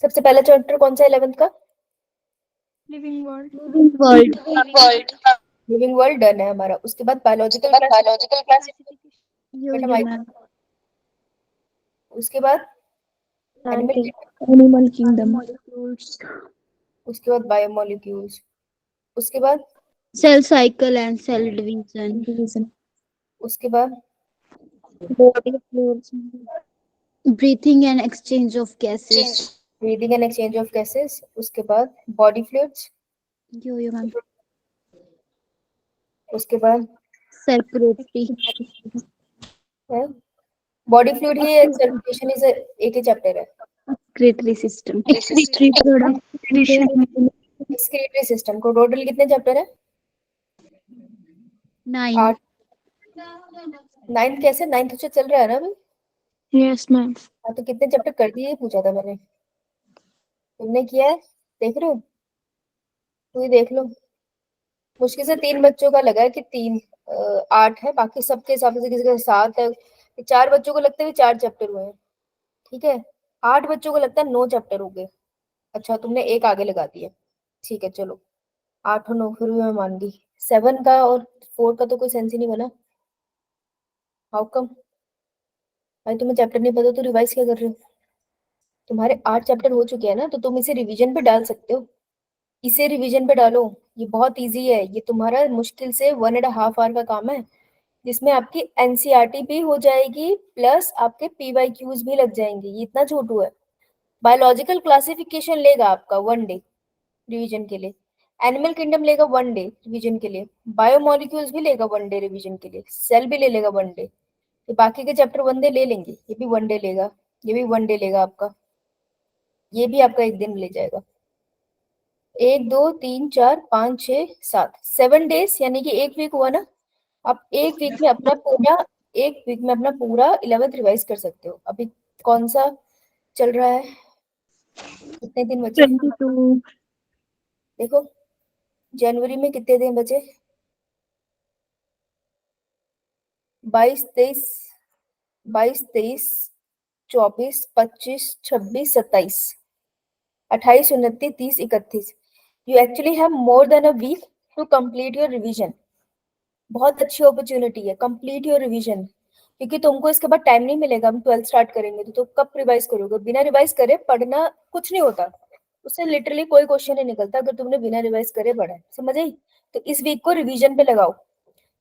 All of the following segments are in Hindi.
सबसे पहला चैप्टर कौन सा 11th का? Living world. World living world done है हमारा। उसके बाद बायोलॉजिकल बेटा माइक। मैम उसके बाद एनिमल, एनिमल किंगडम उसके बाद बायोमोलिक्यूल्स, उसके बाद cell cycle and cell division उसके बाद body fluids breathing and exchange of gases breathing and exchange of gases, उसके बाद बॉडी फ्लूइड्स, यो मैम उसके बाद सर्कुलेटरी बॉडी फ्लूइड ही सर्कुलेशन इज एक ही चैप्टर है। एक्सक्रीटरी सिस्टम एक्सक्रीटरी सिस्टम को टोटल कितने चैप्टर है? 9 8। 9 कैसे? 9 तो चल रहा है ना अभी। Yes ma'am. हाँ तो कितने चैप्टर कर दिए पूछा था मैंने, तुमने किया है? देख रहे हो, तू ही देख लो। मुश्किल से 3 बच्चों का लगा है कि 3 8 है, बाकी सबके हिसाब से किसी का 7 है। 4 बच्चों को लगता है 4 चैप्टर हुए हैं, ठीक है। 8 बच्चों को लगता है 9 चैप्टर हो गए। अच्छा तुमने एक आगे लगा दिया, ठीक है चलो। 8 और 9 फिर भी मैं मान गई। 7 का और 4 का तो कोई सेंस ही नहीं बना। How come? भाई तुम्हें चैप्टर नहीं पता तो रिवाइज क्या कर रहे हो? तुम्हारे 8 चैप्टर हो चुके हैं ना, तो तुम इसे रिवीजन पे डाल सकते हो। इसे रिवीजन पे डालो, ये बहुत इजी है। ये तुम्हारा मुश्किल से 1.5 आवर का काम है, जिसमें आपकी एनसीईआरटी भी हो जाएगी प्लस आपके पीवाईक्यूज भी लग जाएंगे। ये इतना छोटू है। बायोलॉजिकल क्लासिफिकेशन लेगा आपका 1 डे रिवीजन के लिए, एनिमल किंगडम लेगा 1 डे रिवीजन के लिए, बायोमोलिक्यूल्स भी लेगा 1 डे रिवीजन के लिए, सेल भी ले लेगा 1 डे। तो बाकी के चैप्टर 1 डे ले लेंगे, ये भी 1 डे लेगा, ये भी 1 डे लेगा आपका, ये भी आपका 1 दिन ले जाएगा। 1 2 3 4 5 6 7 7 डेज, यानी कि 1 वीक हुआ ना। आप 1 वीक में अपना पूरा 1 वीक में अपना पूरा 11th रिवाइज कर सकते हो। अभी कौन सा चल रहा है? कितने दिन बचे? 22 देखो जनवरी में कितने दिन बचे? 22 23 22 23 24 25 26 27 28 29 30 31। You actually have more than a week to complete your revision. बहुत अच्छी अपॉर्चुनिटी है, कंप्लीट योर रिवीजन, क्योंकि तुमको इसके बाद टाइम नहीं मिलेगा। हम 12th स्टार्ट करेंगे तो तुम कब रिवाइज करोगे? बिना रिवाइज करे पढ़ना कुछ नहीं होता, उससे लिटरली कोई क्वेश्चन नहीं निकलता अगर तुमने बिना रिवाइज करे पढ़ा है। समझ आई? तो इस वीक को रिवीजन पे लगाओ।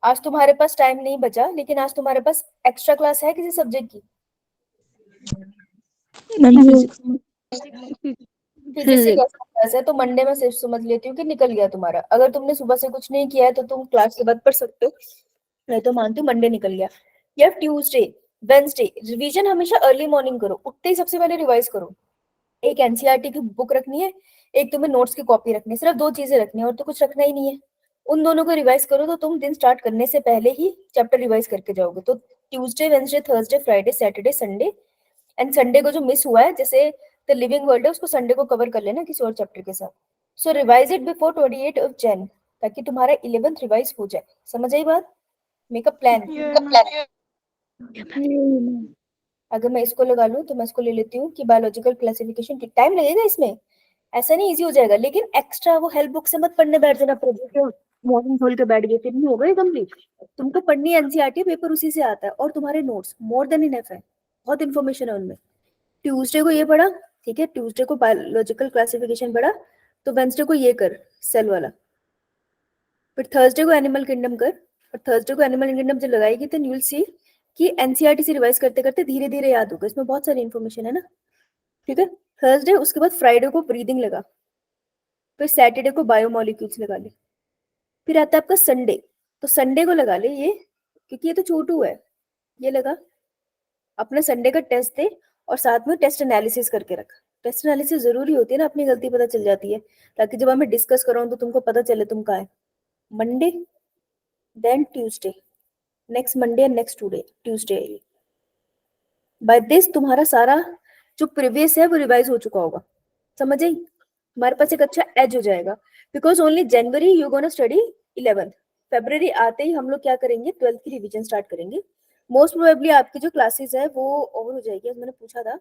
आज तुम्हारे पास टाइम नहीं बचा, लेकिन आज तुम्हारे पास एक्स्ट्रा क्लास है किसी सब्जेक्ट की? Ma'am physics. फिजिक्स की क्लास है तो मंडे में सिर्फ समझ लेती हूँ कि निकल गया तुम्हारा। अगर तुमने सुबह से कुछ नहीं किया है तो तुम क्लास के बाद पढ़ सकते हो, मैं तो मानती हूँ मंडे निकल गया। या ट्यूसडे वेंसडे रिवीजन हमेशा अर्ली मॉर्निंग करो, उठते ही सबसे पहले रिवाइज करो। एक एनसीईआरटी की बुक रखनी है, एक तुम्हें नोट्स की कॉपी रखनी है, सिर्फ 2 चीजें रखनी है और तो कुछ रखना ही नहीं है। उन दोनों को रिवाइज करो तो तुम दिन स्टार्ट करने से पहले ही चैप्टर रिवाइज करके जाओगे। तो Tuesday Wednesday Thursday Friday Saturday Sunday, and Sunday को जो मिस हुआ है जैसे द लिविंग वर्ल्ड है उसको संडे को कवर कर लेना किसी और चैप्टर के साथ। सो रिवाइज इट बिफोर 28 ताकि तुम्हारा 11th रिवाइज हो जाए। समझ आई बात? Make a plan. अगर मैं इसको लगा लूं तो मैं इसको ले लेती हूँ कि बायोलॉजिकल क्लासिफिकेशन की टाइम लगेगा इसमें, ऐसा नहीं इजी हो जाएगा। लेकिन एक्स्ट्रा वो हेल्प बुक से मत पढ़ने बैठ जाना, प्रोजेक्ट मॉर्निंग खोल के बैठ गए फिर नहीं होगा ये कंप्लीट। तुमको पढ़नी एनसीईआरटी, पेपर उसी से आता है, और तुम्हारे नोट्स मोर देन इनफ है, बहुत इन्फॉर्मेशन है उनमें। ट्यूसडे को ये पढ़ा, ठीक है, ट्यूसडे को बायोलॉजिकल क्लासिफिकेशन पढ़ा, तो वेंसडे को ये कर सेल वाला, फिर थर्सडे को एनिमल किंगडम कर। और थर्सडे को एनिमल किंगडम जब लगाएगी तो यू विल सी कि एनसीईआरटी से रिवाइज करते करते धीरे धीरे याद होगा, इसमें बहुत सारी इन्फॉर्मेशन है ना, ठीक है। थर्सडे, उसके बाद फ्राइडे को ब्रीदिंग लगा, फिर सैटरडे को बायोमोलिक्यूल्स लगा ले, फिर आता है आपका संडे, तो संडे को लगा ले ये, क्योंकि ये तो छोटू है, ये लगा। अपना संडे का टेस्ट दे और साथ में टेस्ट एनालिसिस करके रख। टेस्ट एनालिसिस जरूरी होती है ना, अपनी गलती पता चल जाती है, ताकि जब हमें डिस्कस करो तो तुमको पता चले तुम कहाँ है। Monday then Tuesday, next Monday and next Tuesday. By this तुम्हारा सारा जो प्रीवियस है वो रिवाइज हो चुका होगा। समझ आई? हमारे पास एक अच्छा एज हो जाएगा, because only January you gonna study 11th। February आते ही हम लोग क्या करेंगे, 12th की रिवीजन स्टार्ट करेंगे। मोस्ट प्रोबेबली आपकी जो क्लासेस है वो ओवर हो जाएगी, मैंने पूछा था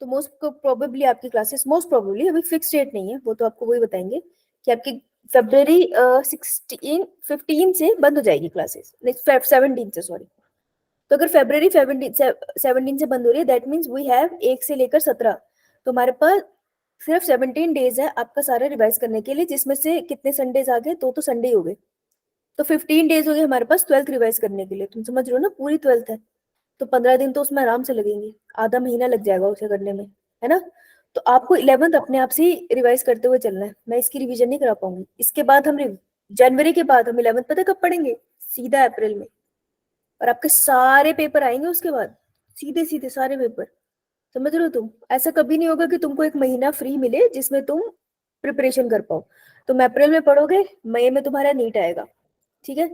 तो मोस्ट प्रोबेबली आपकी क्लासेस, मोस्ट प्रोबेबली, अभी फिक्स डेट नहीं है, वो तो आपको वही बताएंगे कि आपकी फरवरी 15 से बंद हो जाएगी क्लासेस, नेक्स्ट 17 से, सॉरी। तो अगर फरवरी 17 से बंद हो रही है, दैट मीन्स वी हैव 1 से लेकर 17, तो हमारे पास सिर्फ 17 डेज है आपका सारा रिवाइज करने के लिए, जिसमें से कितने संडेज आ गए, तो संडे हो गए, तो 15 डेज हो गए हमारे पास 12th रिवाइज करने के लिए। तुम समझ रहे हो ना, पूरी 12th है, तो 15 दिन तो उसमें आराम से लगेंगे, आधा महीना लग जाएगा उसे करने में, है ना। तो आपको 11th अपने आप से ही रिवाइज करते हुए चलना है, मैं इसकी रिवीजन नहीं करा पाऊंगी। इसके बाद हम जनवरी के बाद हम 11th पता कब पढ़ेंगे, सीधा अप्रैल में, और आपके सारे पेपर आएंगे उसके बाद, सीधे सीधे सारे पेपर। समझ रहे हो तुम, ऐसा कभी नहीं होगा कि तुमको एक महीना फ्री मिले जिसमें तुम प्रिपरेशन कर पाओ। तुम अप्रैल में पढ़ोगे, मई में तुम्हारा नीट आएगा, ठीक है।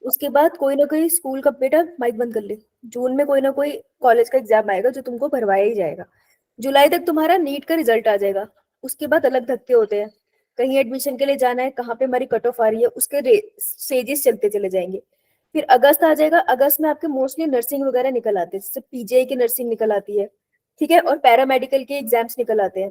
उसके बाद कोई ना कोई स्कूल का, बेटा माइक बंद कर ले, जून में कोई ना कोई कॉलेज का एग्जाम आएगा जो तुमको भरवाया ही जाएगा। जुलाई तक तुम्हारा नीट का रिजल्ट आ जाएगा। उसके बाद अलग धक्के होते हैं, कहीं एडमिशन के लिए जाना है, कहाँ पे हमारी कट ऑफ आ रही है, उसके स्टेजेस चलते चले जाएंगे। फिर अगस्त आ जाएगा, अगस्त में आपके मोस्टली नर्सिंग वगैरह निकल आते हैं, जैसे पीजीआई की नर्सिंग निकल आती है, ठीक है, और पैरामेडिकल के एग्जाम्स निकल आते हैं,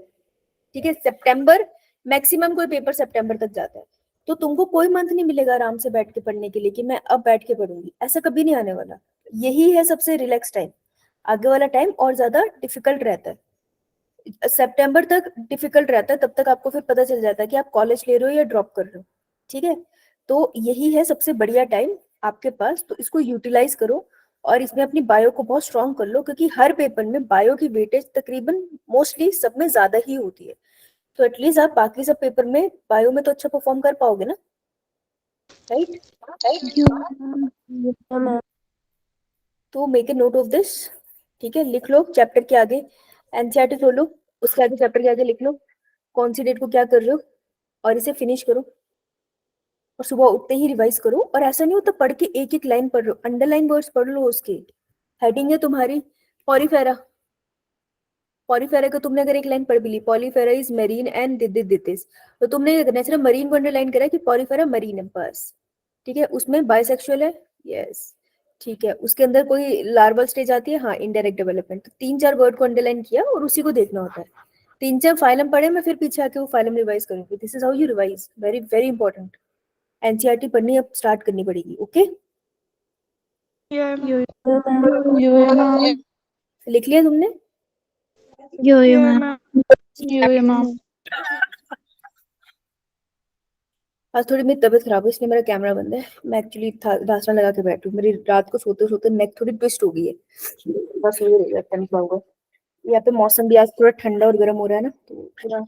ठीक है। सितंबर मैक्सिमम कोई पेपर सितंबर तक जाता है। तो तुमको कोई मंथ नहीं मिलेगा आराम से बैठ के पढ़ने के लिए कि मैं अब बैठ के पढ़ूंगी, ऐसा कभी नहीं आने वाला। यही है सबसे रिलैक्स टाइम, आगे वाला टाइम और ज्यादा डिफिकल्ट रहता है, सितंबर तक डिफिकल्ट रहता है, तब तक आपको फिर पता चल जाता है कि आप कॉलेज ले रहे हो या ड्रॉप कर रहे हो, ठीक है। तो यही है सबसे बढ़िया टाइम आपके पास, तो इसको यूटिलाइज करो और इसमें अपनी बायो को बहुत स्ट्रॉन्ग कर लो, क्योंकि हर पेपर में बायो की वेटेज तकरीबन मोस्टली सब में ज्यादा ही होती है। तो एटलीस्ट आप बाकी सब पेपर में बायो में तो अच्छा परफॉर्म कर पाओगे ना, राइट। तो make a note of this, ठीक है, लिख लो चैप्टर के आगे एनसीईआरटी खोलो, उसके आगे चैप्टर के आगे लिख लो कौन सी डेट को क्या कर रहे हो, और इसे फिनिश करो, और सुबह उठते ही रिवाइज करो। और ऐसा नहीं होता पढ़ के एक एक लाइन पढ़ लो, अंडरलाइन वर्ड्स पढ़ लो, उसके हेडिंग है तुम्हारी पॉरीफेरा, पॉलीफेरा को तुमने अगर एक लाइन पढ़ भी ली, Porifera is marine and this, तो तुमने ये करना है सिर्फ मरीन को अंडरलाइन करा कि पॉलीफेरा मरीन है बस, ठीक है। उसमें बाइसेक्सुअल है, यस, ठीक है। उसके अंदर कोई लार्वल स्टेज आती है, हाँ, इनडायरेक्ट डेवलपमेंट, तो 3-4 वर्ड को अंडरलाइन किया और उसी को देखना होता है। 3-4 फाइलम पढ़े, मैं फिर पीछे आके वो फाइलम रिवाइज करूंगी, this is how you revise, very very important. NCERT पढ़नी अब स्टार्ट करनी पड़ेगी, ओके। लिख लिया तुमने? मैम। आज थोड़ी मेरी तबीयत खराब है, इसलिए मेरा कैमरा बंद है। मैं एक्चुअली धासरा लगा के बैठी हूँ, मेरी रात को सोते सोते नेक थोड़ी ट्विस्ट हो गई है, बस ये रहेगा टेंशन होगा। यहाँ पे मौसम भी आज थोड़ा ठंडा और गर्म हो रहा है ना, तो थोड़ा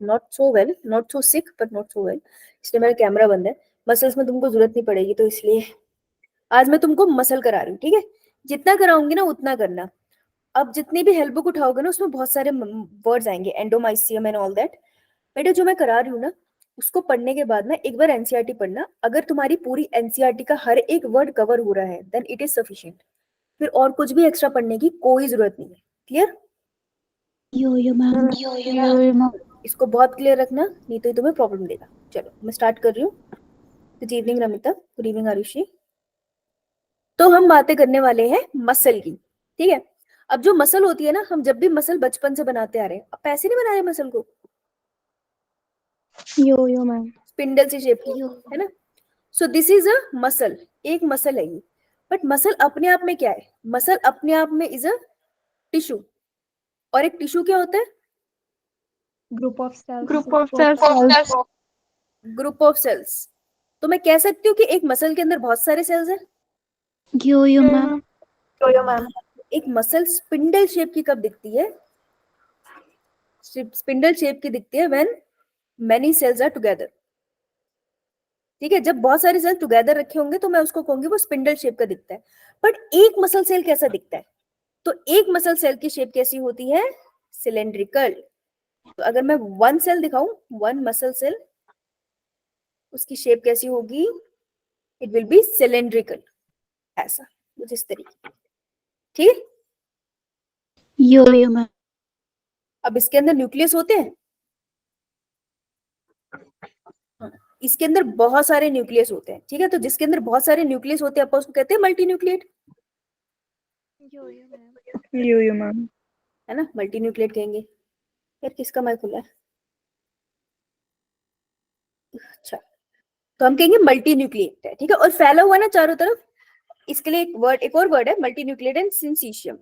not so well, not so sick but not so well, इसलिए मेरा कैमरा बंद है। मसल्स में तुमको जरूरत नहीं पड़ेगी, तो इसलिए आज मैं तुमको मसल करा रही हूँ, ठीक है। जितना कराऊंगी ना उतना करना। अब जितनी भी हेल्प बुक उठाओगे ना, उसमें बहुत सारे वर्ड्स आएंगे, एंडोमाइसियम एंड ऑल दैट। बेटा जो मैं करा रही हूँ ना, उसको पढ़ने के बाद ना एक बार एनसीईआरटी पढ़ना, अगर तुम्हारी पूरी एनसीईआरटी का हर एक वर्ड कवर हो रहा है देन इट इज सफिशिएंट, फिर और कुछ भी एक्स्ट्रा पढ़ने की कोई जरूरत नहीं है। क्लियर? मैम। इसको बहुत क्लियर रखना, नहीं तो ये तुम्हें प्रॉब्लम देगा। चलो मैं स्टार्ट कर रही हूँ। Good evening Ramita, good evening Aarushi. तो हम बातें करने वाले हैं मसल की, ठीक है। अब जो मसल होती है ना, हम जब भी मसल बचपन से बनाते आ रहे हैं, अब पैसे नहीं बना रहे मसल को, मैम। स्पिंडल से शेप की, है ना। So this is a muscle, एक मसल है ये। बट मसल अपने आप में क्या है, मसल अपने आप में इज अ टिश्यू, और एक टिश्यू क्या होता है, group of cells. Group of cells. तो मैं कह सकती हूँ कि एक मसल के अंदर बहुत सारे सेल्स हैं। मैम। एक मसल स्पिंडल शेप की कब दिखती है, स्पिंडल शेप की दिखती है when many cells are together, ठीक है। जब बहुत सारे सेल टुगेदर रखे होंगे तो मैं उसको कहूंगी वो स्पिंडल शेप का दिखता है। बट एक मसल सेल कैसा दिखता है, तो एक मसल सेल की शेप कैसी होती है, सिलेंड्रिकल। तो अगर मैं वन सेल दिखाऊं, वन मसल सेल, उसकी शेप कैसी होगी, इट विल बी सिलेंड्रिकल, ऐसा कुछ इस तरीके, ठीक है। मैम। अब इसके अंदर न्यूक्लियस होते हैं, हाँ, इसके अंदर बहुत सारे न्यूक्लियस होते हैं, ठीक है। तो जिसके अंदर बहुत सारे न्यूक्लियस होते हैं अपन उसको कहते हैं मल्टी न्यूक्लिएट। मैम। है ना, मल्टी न्यूक्लिएट कहेंगे। यार किसका माइक खुला है? अच्छा, तो हम कहेंगे मल्टी न्यूक्लिएट है, ठीक है। और फैला हुआ ना चारों तरफ, इसके लिए एक और वर्ड है, मल्टी न्यूक्लिएट एंड सिंसीशियम।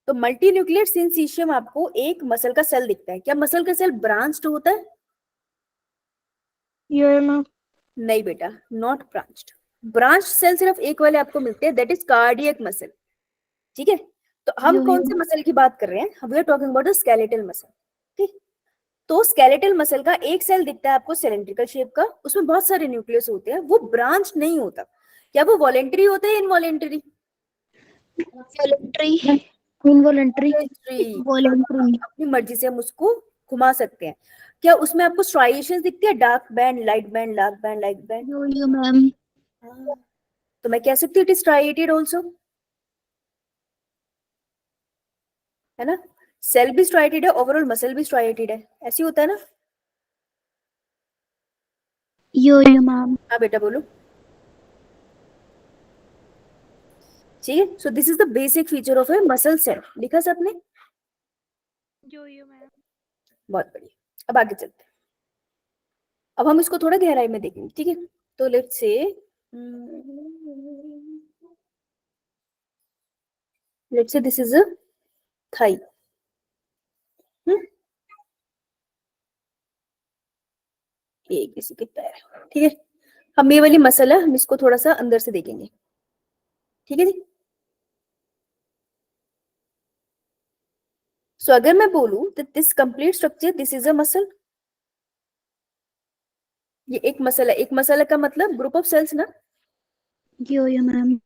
तो मल्टी न्यूक्लिएट सिंसीशियम आपको एक मसल का सेल दिखता है। क्या मसल का सेल ब्रांच्ड होता है? Yo ma'am. नहीं बेटा, नॉट ब्रांच्ड। ब्रांच सेल सिर्फ एक वाले आपको मिलते हैं, दैट इज कार्डियक मसल, ठीक है। तो हम कौन से मसल की बात कर रहे हैं? We are talking about the skeletal muscle, ठीक। तो स्केलेटल मसल का एक सेल दिखता है आपको सिलेंड्रिकल शेप का, उसमें बहुत सारे न्यूक्लियस होते हैं, वो ब्रांच नहीं होता। क्या वो वॉलेंटरी होता है, इनवॉलेंटरी? Voluntary, involuntary, voluntary. अपनी मर्जी से हम उसको घुमा सकते हैं। क्या उसमें आपको स्ट्राइएशंस दिखती है, dark band, light band, dark band, light band? Yo ma'am. तो मैं कह सकती हूँ इट इज स्ट्राइएटेड आल्सो, है ना। सेल भी स्ट्राइएटेड है, ओवरऑल मसल भी स्ट्राइएटेड है, ऐसे होता है ना। Yo ma'am. हाँ बेटा बोलो। ठीक है, so this is the basic feature of a muscle cell. लिखा सबने? Yo ma'am. बहुत बढ़िया। अब आगे चलते हैं। अब हम इसको थोड़ा गहराई में देखेंगे, ठीक है। तो let's say this is a Thai. ये किसी के पैर, ठीक है। हम ये वाली मसल है, हम इसको थोड़ा सा अंदर से देखेंगे, ठीक है जी। सो अगर मैं बोलूं this complete structure, this is a muscle, ये एक मसल है। एक मसल का मतलब ग्रुप ऑफ सेल्स ना। Yo ma'am.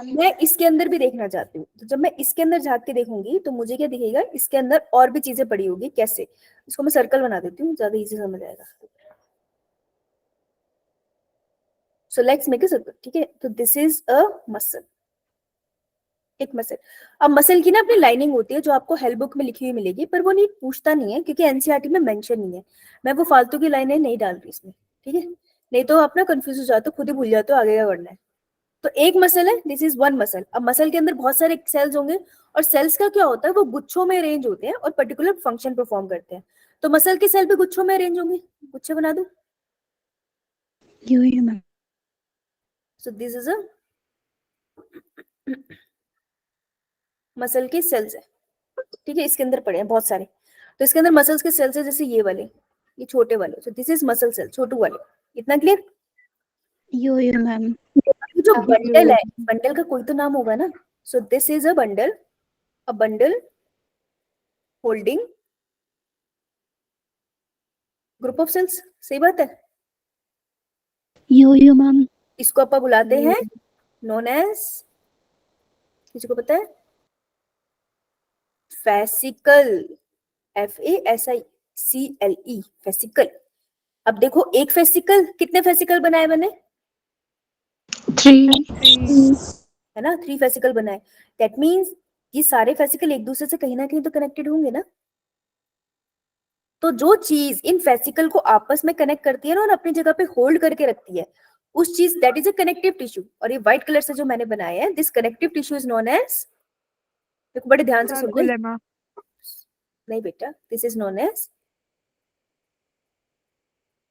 मैं इसके अंदर भी देखना चाहती हूँ, तो जब मैं इसके अंदर झांक के देखूंगी तो मुझे क्या दिखेगा, इसके अंदर और भी चीजें पड़ी होगी। कैसे? इसको मैं सर्कल बना देती हूँ, ज्यादा इजी समझ आएगा। So let's make a circle, ठीक है। तो दिस इज अ मसल, एक मसल। अब मसल की ना अपनी लाइनिंग होती है, जो आपको हेल्थ बुक में लिखी हुई मिलेगी, पर वो नीट पूछता नहीं है क्योंकि एनसीईआरटी में मेंशन नहीं है। मैं वो फालतू की लाइनें नहीं डाल रही इसमें, ठीक है। नहीं तो आप ना कंफ्यूज हो जाते हो, खुद ही भूल जाते हो आगे क्या करना है। तो एक मसल है, दिस इज वन मसल। अब मसल के अंदर बहुत सारे सेल्स होंगे, और सेल्स का क्या होता है, वो गुच्छों में अरेंज होते हैं और पर्टिकुलर फंक्शन परफॉर्म करते हैं। तो मसल के सेल भी गुच्छों में अरेंज होंगे। गुच्छे बना दो। Yo ma'am. So this is a muscle के सेल्स है, ठीक है। इसके अंदर पड़े हैं बहुत सारे। तो इसके अंदर मसल्स के सेल्स है, जैसे ये वाले, ये छोटे वाले। So this is muscle cell, छोटू वाले। इतना क्लियर? Yo ma'am. जो बंडल है, बंडल का कोई तो नाम होगा ना। So this is a bundle, a bundle holding group of cells. सही बात है। Yo ma'am. इसको अपन बुलाते हैं नोन एज, किसी को पता है? Fascicle, FASICLE, fascicle. अब देखो, एक फेसिकल, कितने फेसिकल बनाए मैंने? 3। है ना, 3 फेसिकल बनाए। दैट मीन्स ये सारे फेसिकल एक दूसरे से कहीं ना कहीं तो कनेक्टेड होंगे ना। तो जो चीज इन फेसिकल को आपस में कनेक्ट करती है ना और अपनी जगह पे होल्ड करके रखती है, उस चीज, that is a connective tissue. और ये व्हाइट कलर से जो मैंने बनाया है, this connective tissue is known as, देखो बड़े ध्यान से सुन ले। नहीं बेटा, दिस इज नोन एज,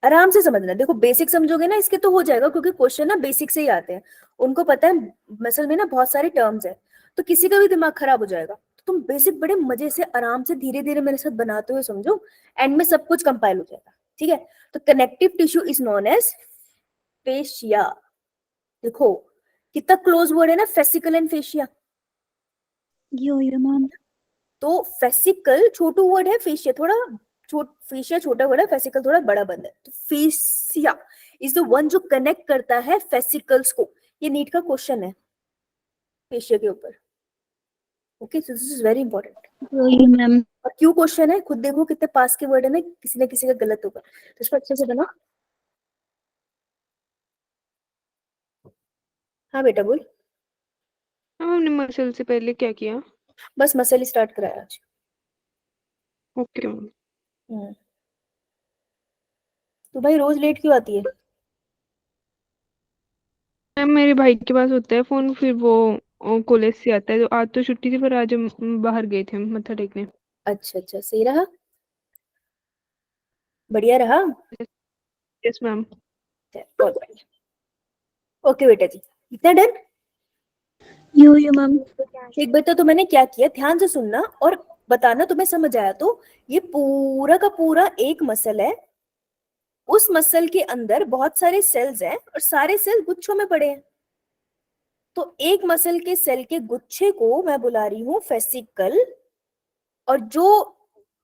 आराम से समझना। देखो बेसिक समझोगे ना इसके तो हो जाएगा, क्योंकि क्वेश्चन ना बेसिक से ही आते हैं। उनको पता है मसल में ना बहुत सारे टर्म्स है, तो किसी का भी दिमाग खराब हो जाएगा। तो तुम बेसिक बड़े मजे से आराम से धीरे धीरे मेरे साथ बनाते हुए समझो, एंड में सब कुछ कंपाइल हो जाएगा, ठीक है। तो connective tissue is known as fascia. देखो कितना क्लोज वर्ड है ना, fascicle and fascia. Yo ma'am. तो फेसिकल छोटू वर्ड है, फेशिया थोड़ा फेशिया छोटा वर्ड है, फेसिकल थोड़ा बड़ा बंद है। तो फेशिया इज द वन जो कनेक्ट करता है फेसिकल्स को। ये नीट का क्वेश्चन है फेशिया के ऊपर। Okay, so this is very important. Yo ma'am. और क्यों क्वेश्चन है, खुद देखो कितने पास के वर्ड है ना, किसी ना किसी का गलत होगा, तो इसको अच्छे से बना। हाँ बेटा बोल। हमने मसल से पहले क्या किया? बस मसल स्टार्ट कराया आज। ओके। तो भाई रोज लेट क्यों आती है? मैम मेरे भाई के पास होता है फोन, फिर वो और कॉलेज से आता है। तो आज तो छुट्टी थी, पर आज हम बाहर गए थे मत्था टेकने। अच्छा अच्छा, सही रहा, बढ़िया रहा। Yes ma'am. बहुत बढ़िया। ओके बेटा जी, इतना डन। यो मैम। एक बेटा तो मैंने क्या किया, ध्यान से सुनना और बताना तुम्हें समझ आया तो। ये पूरा का पूरा एक मसल है, उस मसल के अंदर बहुत सारे सेल्स हैं और सारे सेल गुच्छों में पड़े हैं। तो एक मसल के सेल के गुच्छे को मैं बुला रही हूँ फेसिकल, और जो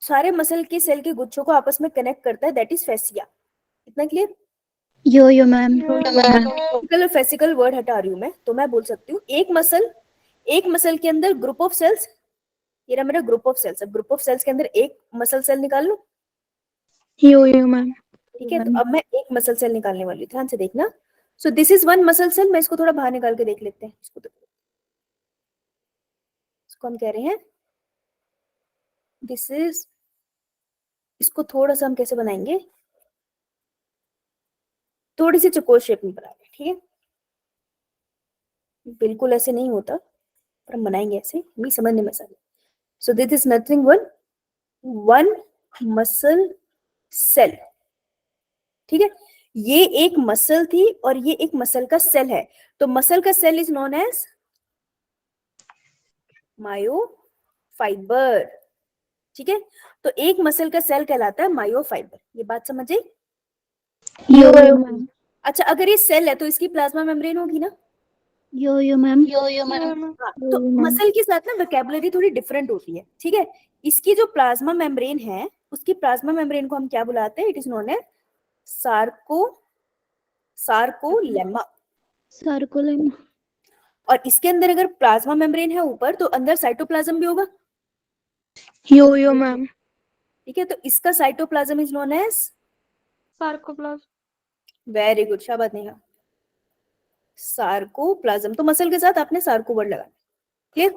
सारे मसल के सेल के गुच्छों को आपस में कनेक्ट करता है दैट इज फेसिया। इतना clear? Yo ma'am. Fascicle fascicle word हटा रही हूँ मैं, तो मैं बोल सकती हूँ एक मसल के अंदर ग्रुप ऑफ सेल्स, ये रहा मेरा ग्रुप ऑफ सेल्स। अब ग्रुप ऑफ सेल्स के अंदर एक मसल सेल निकाल लूं, यो मैम। ठीक है? तो अब मैं एक मसल सेल निकालने वाली हूँ, ध्यान से देखना। So this is one muscle cell. मैं इसको थोड़ा बाहर निकाल के देख लेते हैं। इसको हम कह रहे हैं दिस इज, इसको थोड़ा सा हम कैसे बनाएंगे, थोड़ी सी चौकोर शेप में बना लें, ठीक है? बिल्कुल ऐसे नहीं होता, पर हम बनाएंगे ऐसे, भी समझने में आसानी। So this is nothing one muscle cell, ठीक है? ये एक मसल थी और ये एक मसल का सेल है। तो मसल का cell is known as myofibre, ठीक है? तो एक मसल का सेल कहलाता है मायोफाइबर। ये बात समझ आई? यो मैम। अच्छा, अगर ये सेल है तो इसकी प्लाज्मा मेम्ब्रेन होगी ना? Yo ma'am. हाँ, तो मसल के साथ ना वोकैबुलरी थोड़ी डिफरेंट होती है, ठीक है? इसकी जो प्लाज्मा मेम्ब्रेन है, उसकी प्लाज्मा मेम्ब्रेन को हम क्या बुलाते हैं? It is known as sarcolemma. Sarcolemma. और इसके अंदर अगर प्लाज्मा मेम्ब्रेन है ऊपर, तो अंदर साइटोप्लाज्म भी होगा, यो मैम। ठीक है? तो इसका cytoplasm is known as sarcoplasm. Very good, शाबाश नेहा। सार्कोप्लाज्म। तो मसल के साथ आपने सार्को वर्ड लगा, क्लियर?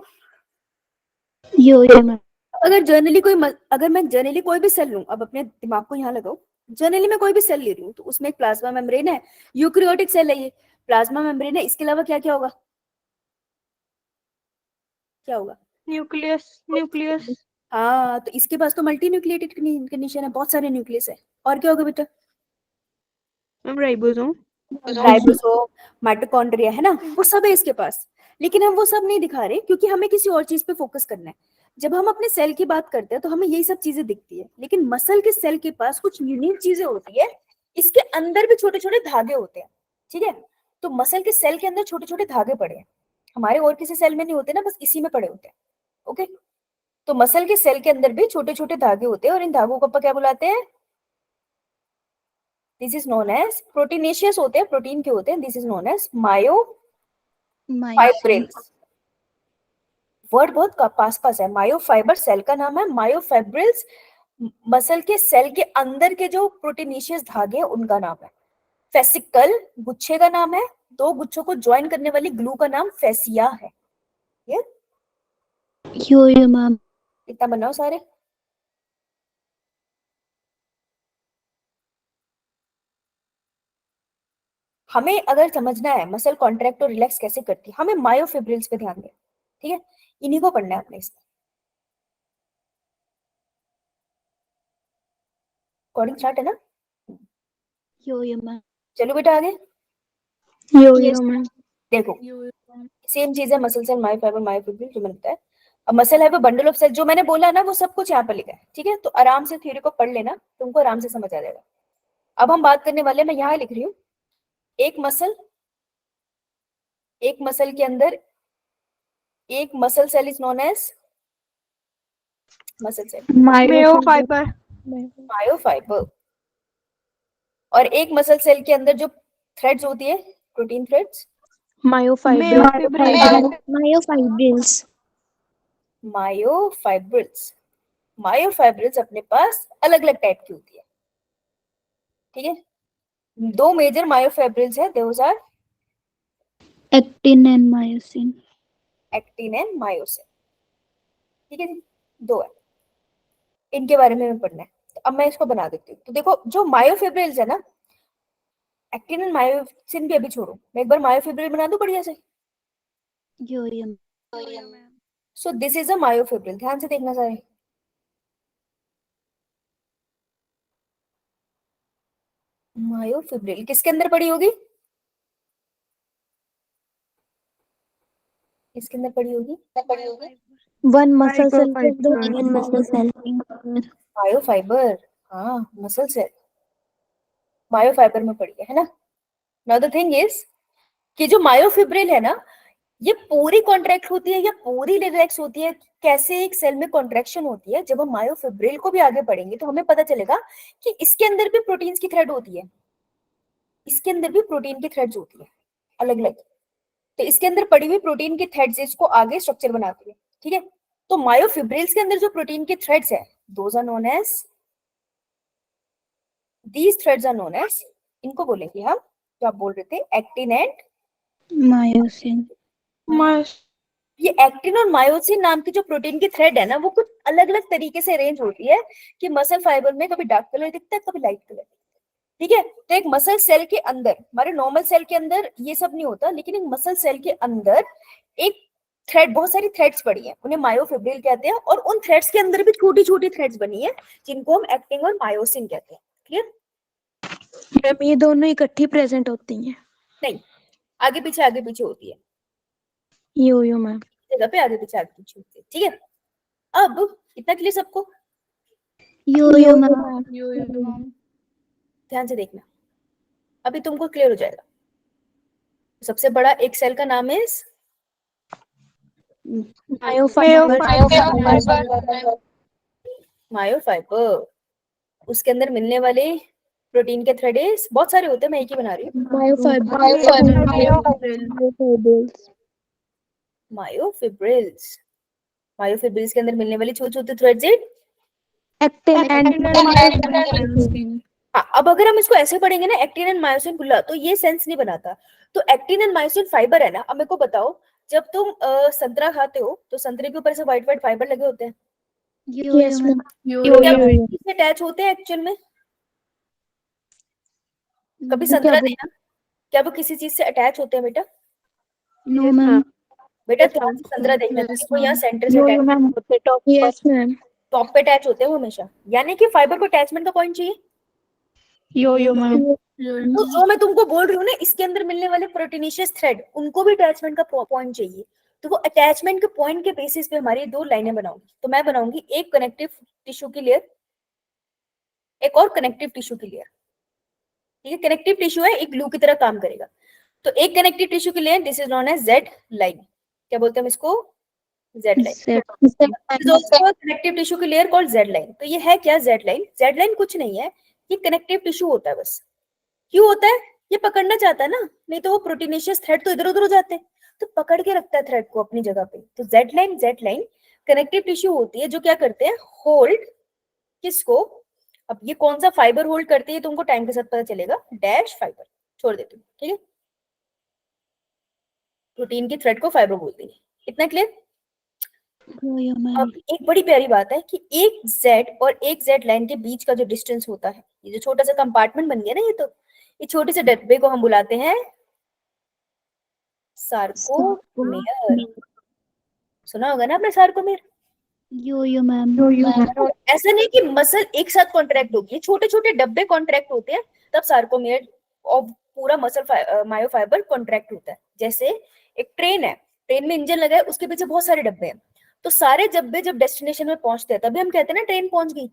Yo ma'am. अगर मैं जनरली कोई भी सेल लूं, अब अपने दिमाग को यहाँ लगाओ, जनरली मैं कोई भी सेल ले रही हूँ तो उसमें एक प्लाज्मा मेम्ब्रेन है, यूकेरियोटिक सेल है ये, प्लाज्मा मेम्ब्रेन है, इसके अलावा क्या क्या होगा? क्या होगा? न्यूक्लियस। हाँ, तो इसके पास तो मल्टी न्यूक्लिएटेड कंडीशन है, बहुत सारे न्यूक्लियस है। और क्या होगा बेटा? Ma'am ribosome. राइबोसोम, माइटोकॉन्ड्रिया, है ना? वो सब है इसके पास। लेकिन हम वो सब नहीं दिखा रहे क्योंकि हमें किसी और चीज पे फोकस करना है। जब हम अपने सेल की बात करते हैं तो हमें यही सब चीजें दिखती है, लेकिन मसल के सेल के पास कुछ यूनिक चीजें होती है। इसके अंदर भी छोटे छोटे धागे होते हैं, ठीक है? तो मसल के सेल के अंदर छोटे छोटे धागे पड़े हैं, हमारे और किसी सेल में नहीं होते ना, बस इसी में पड़े होते हैं। ओके, तो मसल के सेल के अंदर भी छोटे छोटे धागे होते हैं और इन धागों को अपन क्या बुलाते हैं? This is known as proteinaceous होते हैं, प्रोटीन के होते हैं। This is known as myofibrils. Word बहुत पास पास है। मायोफाइबर सेल का नाम है, मायोफाइब्रिल्स मसल के सेल के अंदर के जो प्रोटीनेशियस धागे हैं उनका नाम है। फेसिकल गुच्छे का नाम है, दो गुच्छों को ज्वाइन करने वाली ग्लू का नाम फेसिया है। ये यो मैम। इतना बनाओ सारे। हमें अगर समझना है मसल कॉन्ट्रैक्ट और रिलैक्स कैसे करती है, हमें मायोफिब्रिल्स पे ध्यान दें, ठीक है? इन्हीं को पढ़ना है अपने इसमें। कोडिंग स्टार्ट है ना? Yo ma'am. चलो बेटा आगे यो मैम। देखो। सेम चीज है, मसल सेल, मायोफाइबर, मायोफिब्रिल, जो मैंने बताया। अब मसल है वो बंडल ऑफ सेल, जो मैंने बोला ना वो सब कुछ यहाँ पर लिखा है, ठीक है? तो आराम से थ्योरी को पढ़ लेना, तुमको आराम से समझ आ जाएगा। अब हम बात करने वाले, मैं यहाँ लिख रही हूँ, एक मसल, एक मसल के अंदर एक muscle cell is known as muscle cell, myofibre. Myofibre. और एक मसल सेल के अंदर जो थ्रेड्स होती है, protein threads, myofibrils. Myofibrils. Myofibrils अपने पास अलग अलग टाइप की होती है, ठीक है? दो मेजर मायोफाइब्रिल्स है, those are actin and myosin. Actin and myosin, ठीक है जी? दो है, इनके बारे में पढ़ना है। तो अब मैं इसको बना देती हूँ। तो देखो, जो मायोफिब्रिल्स है ना, एक्टिन एंड मायोसिन भी अभी छोड़ो, मैं एक बार मायोफिब्रिल बना दूं बढ़िया से। Yo yo so this is a myofibril. ध्यान से देखना सारे। मायोफिब्रिल किसके अंदर पड़ी होगी? किसके अंदर पड़ी होगी? वन मसल सेल के Fiber. अंदर वन मसल सेल मायोफाइबर। हाँ, मसल सेल मायोफाइबर में पड़ी है ना। नाउ द थिंग इज कि जो मायोफिब्रिल है ना, ये पूरी कॉन्ट्रैक्ट होती है या पूरी रिलैक्स होती है? कैसे एक सेल में कॉन्ट्रैक्शन होती है? जब हम मायोफिब्रिल को भी आगे पढ़ेंगे तो हमें पता चलेगा कि इसके अंदर भी प्रोटीन्स की थ्रेड होती है, इसके अंदर भी प्रोटीन की थ्रेड्स होती है अलग अलग। तो इसके अंदर पड़ी हुई प्रोटीन की थ्रेड्स इसको आगे स्ट्रक्चर बनाती है, ठीक है। तो मायोफिब्रिल्स के अंदर जो प्रोटीन की थ्रेड्स है, those are known as, these threads are known as, इनको बोलेंगे हम, जो आप बोल रहे थे, एक्टिन एंड मायोसिन। ये एक्टिन और मायोसिन नाम की जो प्रोटीन की थ्रेड है ना, वो कुछ अलग अलग तरीके से अरेंज होती है कि मसल फाइबर में कभी डार्क कलर दिखता है, कभी लाइट कलर, ठीक है। तो एक मसल सेल के अंदर, हमारे नॉर्मल सेल के अंदर ये सब नहीं होता, लेकिन एक मसल सेल के अंदर एक थ्रेड, बहुत सारी थ्रेड्स पड़ी हैं, उन्हें मायोफिब्रिल कहते हैं, और उन थ्रेड्स के अंदर भी छोटी छोटी थ्रेड्स बनी है जिनको हम एक्टिन और मायोसिन कहते हैं। क्लियर? मैम ये दोनों इकट्ठी प्रेजेंट होती हैं? नहीं, आगे पीछे होती है, यो यो मैम। जगह पे आगे पीछे होती है, ठीक है। अब इतना क्लियर सबको? यो यो मैम। ध्यान से देखना, अभी तुमको क्लियर हो जाएगा। सबसे बड़ा एक सेल का नाम है मायोफाइबर। उसके अंदर मिलने वाले प्रोटीन के थ्रेड्स बहुत सारे होते हैं, मैं एक ही बना रही हूँ। मायोफिब्रिल्स। मायोफिब्रिल्स के अंदर मिलने वाली छोटे छोटे थ्रेड्स हाँ। अब अगर हम इसको ऐसे पढ़ेंगे ना, एक्टिन एंड मायोसिन खुला, तो ये सेंस नहीं बनाता। तो एक्टिन एंड मायोसिन फाइबर है ना। अब मेरे को बताओ, जब तुम संतरा खाते हो तो संतरे के ऊपर से व्हाइट व्हाइट फाइबर लगे होते हैं, यस मैम। क्या अटैच होते हैं एक्चुअल में? कभी संतरा देखना, क्या वो किसी चीज से अटैच होते हैं बेटा? No ma'am. बेटा ध्यान से संतरा देखना, वो यहाँ सेंटर से अटैच, यस मैम। टॉप पे अटैच होते हैं वो हमेशा, यानी कि फाइबर को अटैचमेंट का पॉइंट चाहिए। यो मैम। तो जो मैं तुमको बोल रही हूँ ना, इसके अंदर मिलने वाले प्रोटीनिशियस थ्रेड, उनको भी अटैचमेंट का पॉइंट चाहिए। तो वो अटैचमेंट के पॉइंट के बेसिस पे हमारी दो लाइनें बनाऊंगी। तो मैं बनाऊंगी एक कनेक्टिव टिश्यू की लेयर, एक और कनेक्टिव टिश्यू की लेयर, ठीक है। कनेक्टिव टिश्यू है, एक ग्लू की तरह काम करेगा। तो एक कनेक्टिव टिश्यू की layer, this is known as Z line. क्या बोलते हैं हम इसको? Z line. कनेक्टिव टिश्यू की लेयर कॉल्ड जेड लाइन। तो ये है क्या जेड लाइन? जेड लाइन कुछ नहीं है, ये कनेक्टिव टिश्यू होता है बस। क्यों होता है? ये पकड़ना चाहता है ना, नहीं तो वो प्रोटीनेशियस थ्रेड तो इधर उधर हो जाते हैं, तो पकड़ के रखता है थ्रेड को अपनी जगह पे। तो जेड लाइन कनेक्टिव टिश्यू होती है, जो क्या करते हैं, होल्ड किसको? अब ये कौन सा फाइबर होल्ड करती है तुमको टाइम के साथ पता चलेगा, डैश फाइबर। छोड़ देती हूँ, ठीक है। प्रोटीन की थ्रेड को फाइबर बोलती है। इतना क्लियर? अब एक बड़ी प्यारी बात है कि एक जेड और एक जेड लाइन के बीच का जो डिस्टेंस होता है, ये जो छोटा सा कंपार्टमेंट बन गया ना, ये छोटे से डब्बे को हम बुलाते हैं सार्कोमेयर। सुना होगा ना आपने सार्कोमेयर? यो मैम। ऐसा नहीं कि मसल एक साथ कॉन्ट्रैक्ट होगी, ये छोटे छोटे डब्बे कॉन्ट्रैक्ट होते हैं, तब सार्कोमेयर और पूरा मसल मायोफाइबर कॉन्ट्रैक्ट होता है। जैसे एक ट्रेन है, ट्रेन में इंजन लगा है, उसके पीछे बहुत सारे डब्बे हैं, तो सारे डब्बे जब डेस्टिनेशन में पहुंचते हैं तभी हम कहते हैं ना ट्रेन पहुंच गई।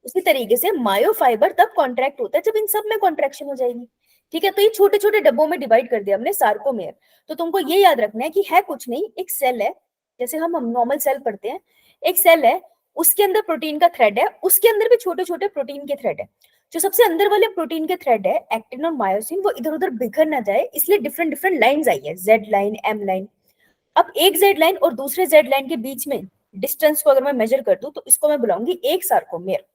उसी तरीके से मायोफाइबर तब कॉन्ट्रैक्ट होता है जब इन सब में कॉन्ट्रैक्शन हो जाएगी, ठीक है। तो ये छोटे छोटे डब्बों में डिवाइड कर दिया हमने सार्कोमेयर। तो तुमको ये याद रखना है कि है कुछ नहीं, एक सेल है, जैसे हम नॉर्मल सेल पढ़ते हैं, एक सेल है, उसके अंदर प्रोटीन का थ्रेड है, उसके अंदर भी छोटे छोटे प्रोटीन के थ्रेड है। जो सबसे अंदर वाले प्रोटीन के थ्रेड है, एक्टिन और मायोसिन, वो इधर उधर बिखर ना जाए, इसलिए डिफरेंट डिफरेंट लाइंस आई है, जेड लाइन, एम लाइन। अब एक जेड लाइन और दूसरे जेड लाइन के बीच में डिस्टेंस को अगर मैं मेजर कर दूं तो इसको मैं बुलाऊंगी एक सार्कोमेयर,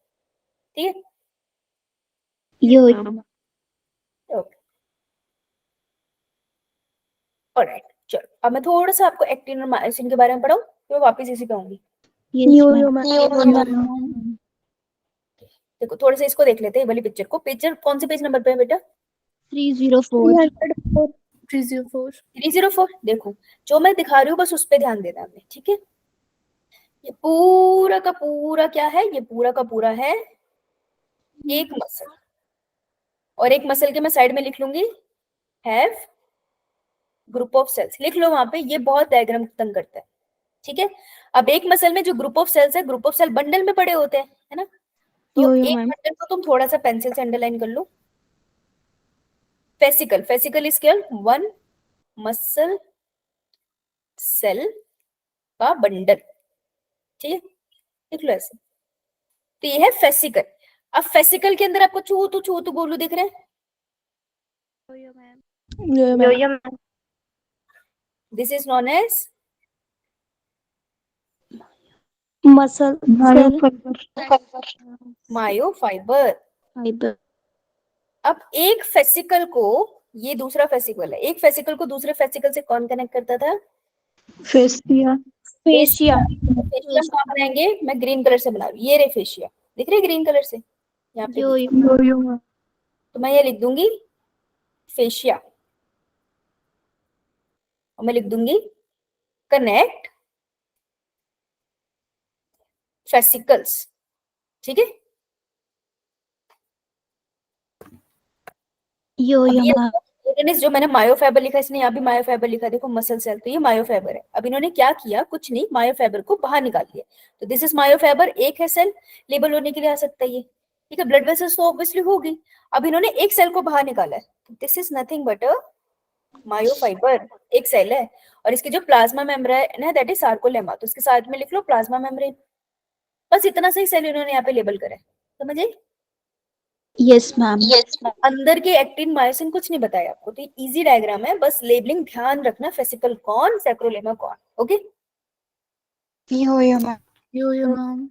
ठीक है। यो ओके, ऑलराइट। चलो अब मैं थोड़ा सा आपको एक्टिन और मायोसिन के बारे में पढ़ाऊं, तो मैं वापस इसी पे आऊंगी। देखो थोड़ा सा इसको देख लेते हैं, वाली पिक्चर को। पिक्चर कौन से पेज नंबर पे है बेटा? 304। 304 304। देखो जो मैं दिखा रही हूँ बस उस पे ध्यान देना है, ठीक है। ये पूरा का पूरा क्या है, ये पूरा का पूरा है एक मसल, और एक मसल के मैं साइड में लिख लूंगी हैव ग्रुप ऑफ सेल्स, लिख लो वहां पे, ये बहुत डायग्राम तंग करता है, ठीक है। अब एक मसल में जो ग्रुप ऑफ सेल्स है, ग्रुप ऑफ सेल बंडल में पड़े होते हैं, है ना। तो यो एक मैम बंडल को तुम थोड़ा सा पेंसिल से अंडरलाइन कर लो। फेसिकल, फेसिकल इज क्या, वन मसल सेल का बंडल, ठीक है, लिख लो ऐसे। तो ये है फेसिकल। अब फेसिकल के अंदर आपको छू तू गोलू दिख रहे हैं, yo ma'am yo ma'am. This is known as muscle cell myofibre. Fibre अब एक फेसिकल को, ये दूसरा फेसिकल है, एक फेसिकल को दूसरे फेसिकल से कौन कनेक्ट करता था, फेसिया। फेशिया। फेशिया कहाँ बनाएंगे, मैं ग्रीन कलर से बना रही हूँ, ये रे फेशिया, दिख रही है ग्रीन कलर से यहाँ पे यो भी। यो मैम। तो मैं ये लिख दूंगी फेशिया, और मैं लिख दूंगी कनेक्ट फेसिकल्स, ठीक है। यो अब ये मैम इन्होंने जो मैंने मायोफाइबर लिखा, इसने यहाँ भी मायोफाइबर लिखा, देखो मसल सेल, तो ये मायोफाइबर है। अब इन्होंने क्या किया, कुछ नहीं, मायोफाइबर को बाहर निकाल दिया। तो दिस इज मायोफाइबर, एक है सेल, लेबल होने के लिए आ सकता है ये, ठीक है। ब्लड वेसल्स तो ऑब्वियसली होगी। अब इन्होंने एक सेल को बाहर निकाला है, this is nothing but a myofibre, एक सेल है। और इसकी जो प्लाज्मा मेम्ब्रेन है दैट इज सार्कोलेमा, तो इसके साथ में लिख लो प्लाज्मा मेम्ब्रेन। बस इतना सही सेल इन्होंने यहाँ पे लेबल करा है, समझे। यस मैम अंदर के एक्टिन मायोसिन कुछ नहीं बताया आपको, तो इजी डायग्राम है, बस लेबलिंग ध्यान रखना, फेसिकल कौन, सैक्रोलेमा कौन, ओके। यो मैम। यो मैम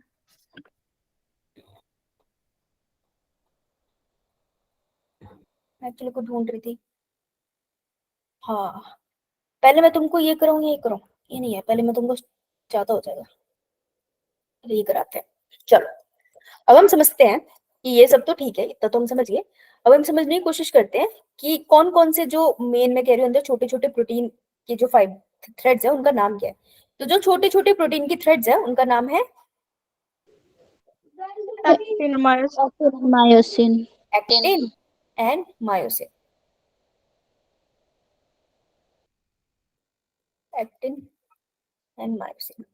एक्चुअली को ढूंढ रही थी, हाँ। पहले मैं तुमको ये कराऊं, ये कराऊं, ये नहीं है, पहले मैं तुमको ज्यादा हो जाएगा, ये कराते हैं। चलो अब हम समझते हैं कि ये सब तो ठीक है, इतना तो हम समझ गए। अब हम समझने की कोशिश करते हैं कि कौन कौन से जो मेन मैं कह रही हूँ अंदर छोटे छोटे प्रोटीन के जो 5 थ्रेड्स है उनका नाम क्या है। तो जो छोटे छोटे प्रोटीन की थ्रेड्स है उनका नाम है actin myosin. Myosin actin and myosin. Actin and myosin.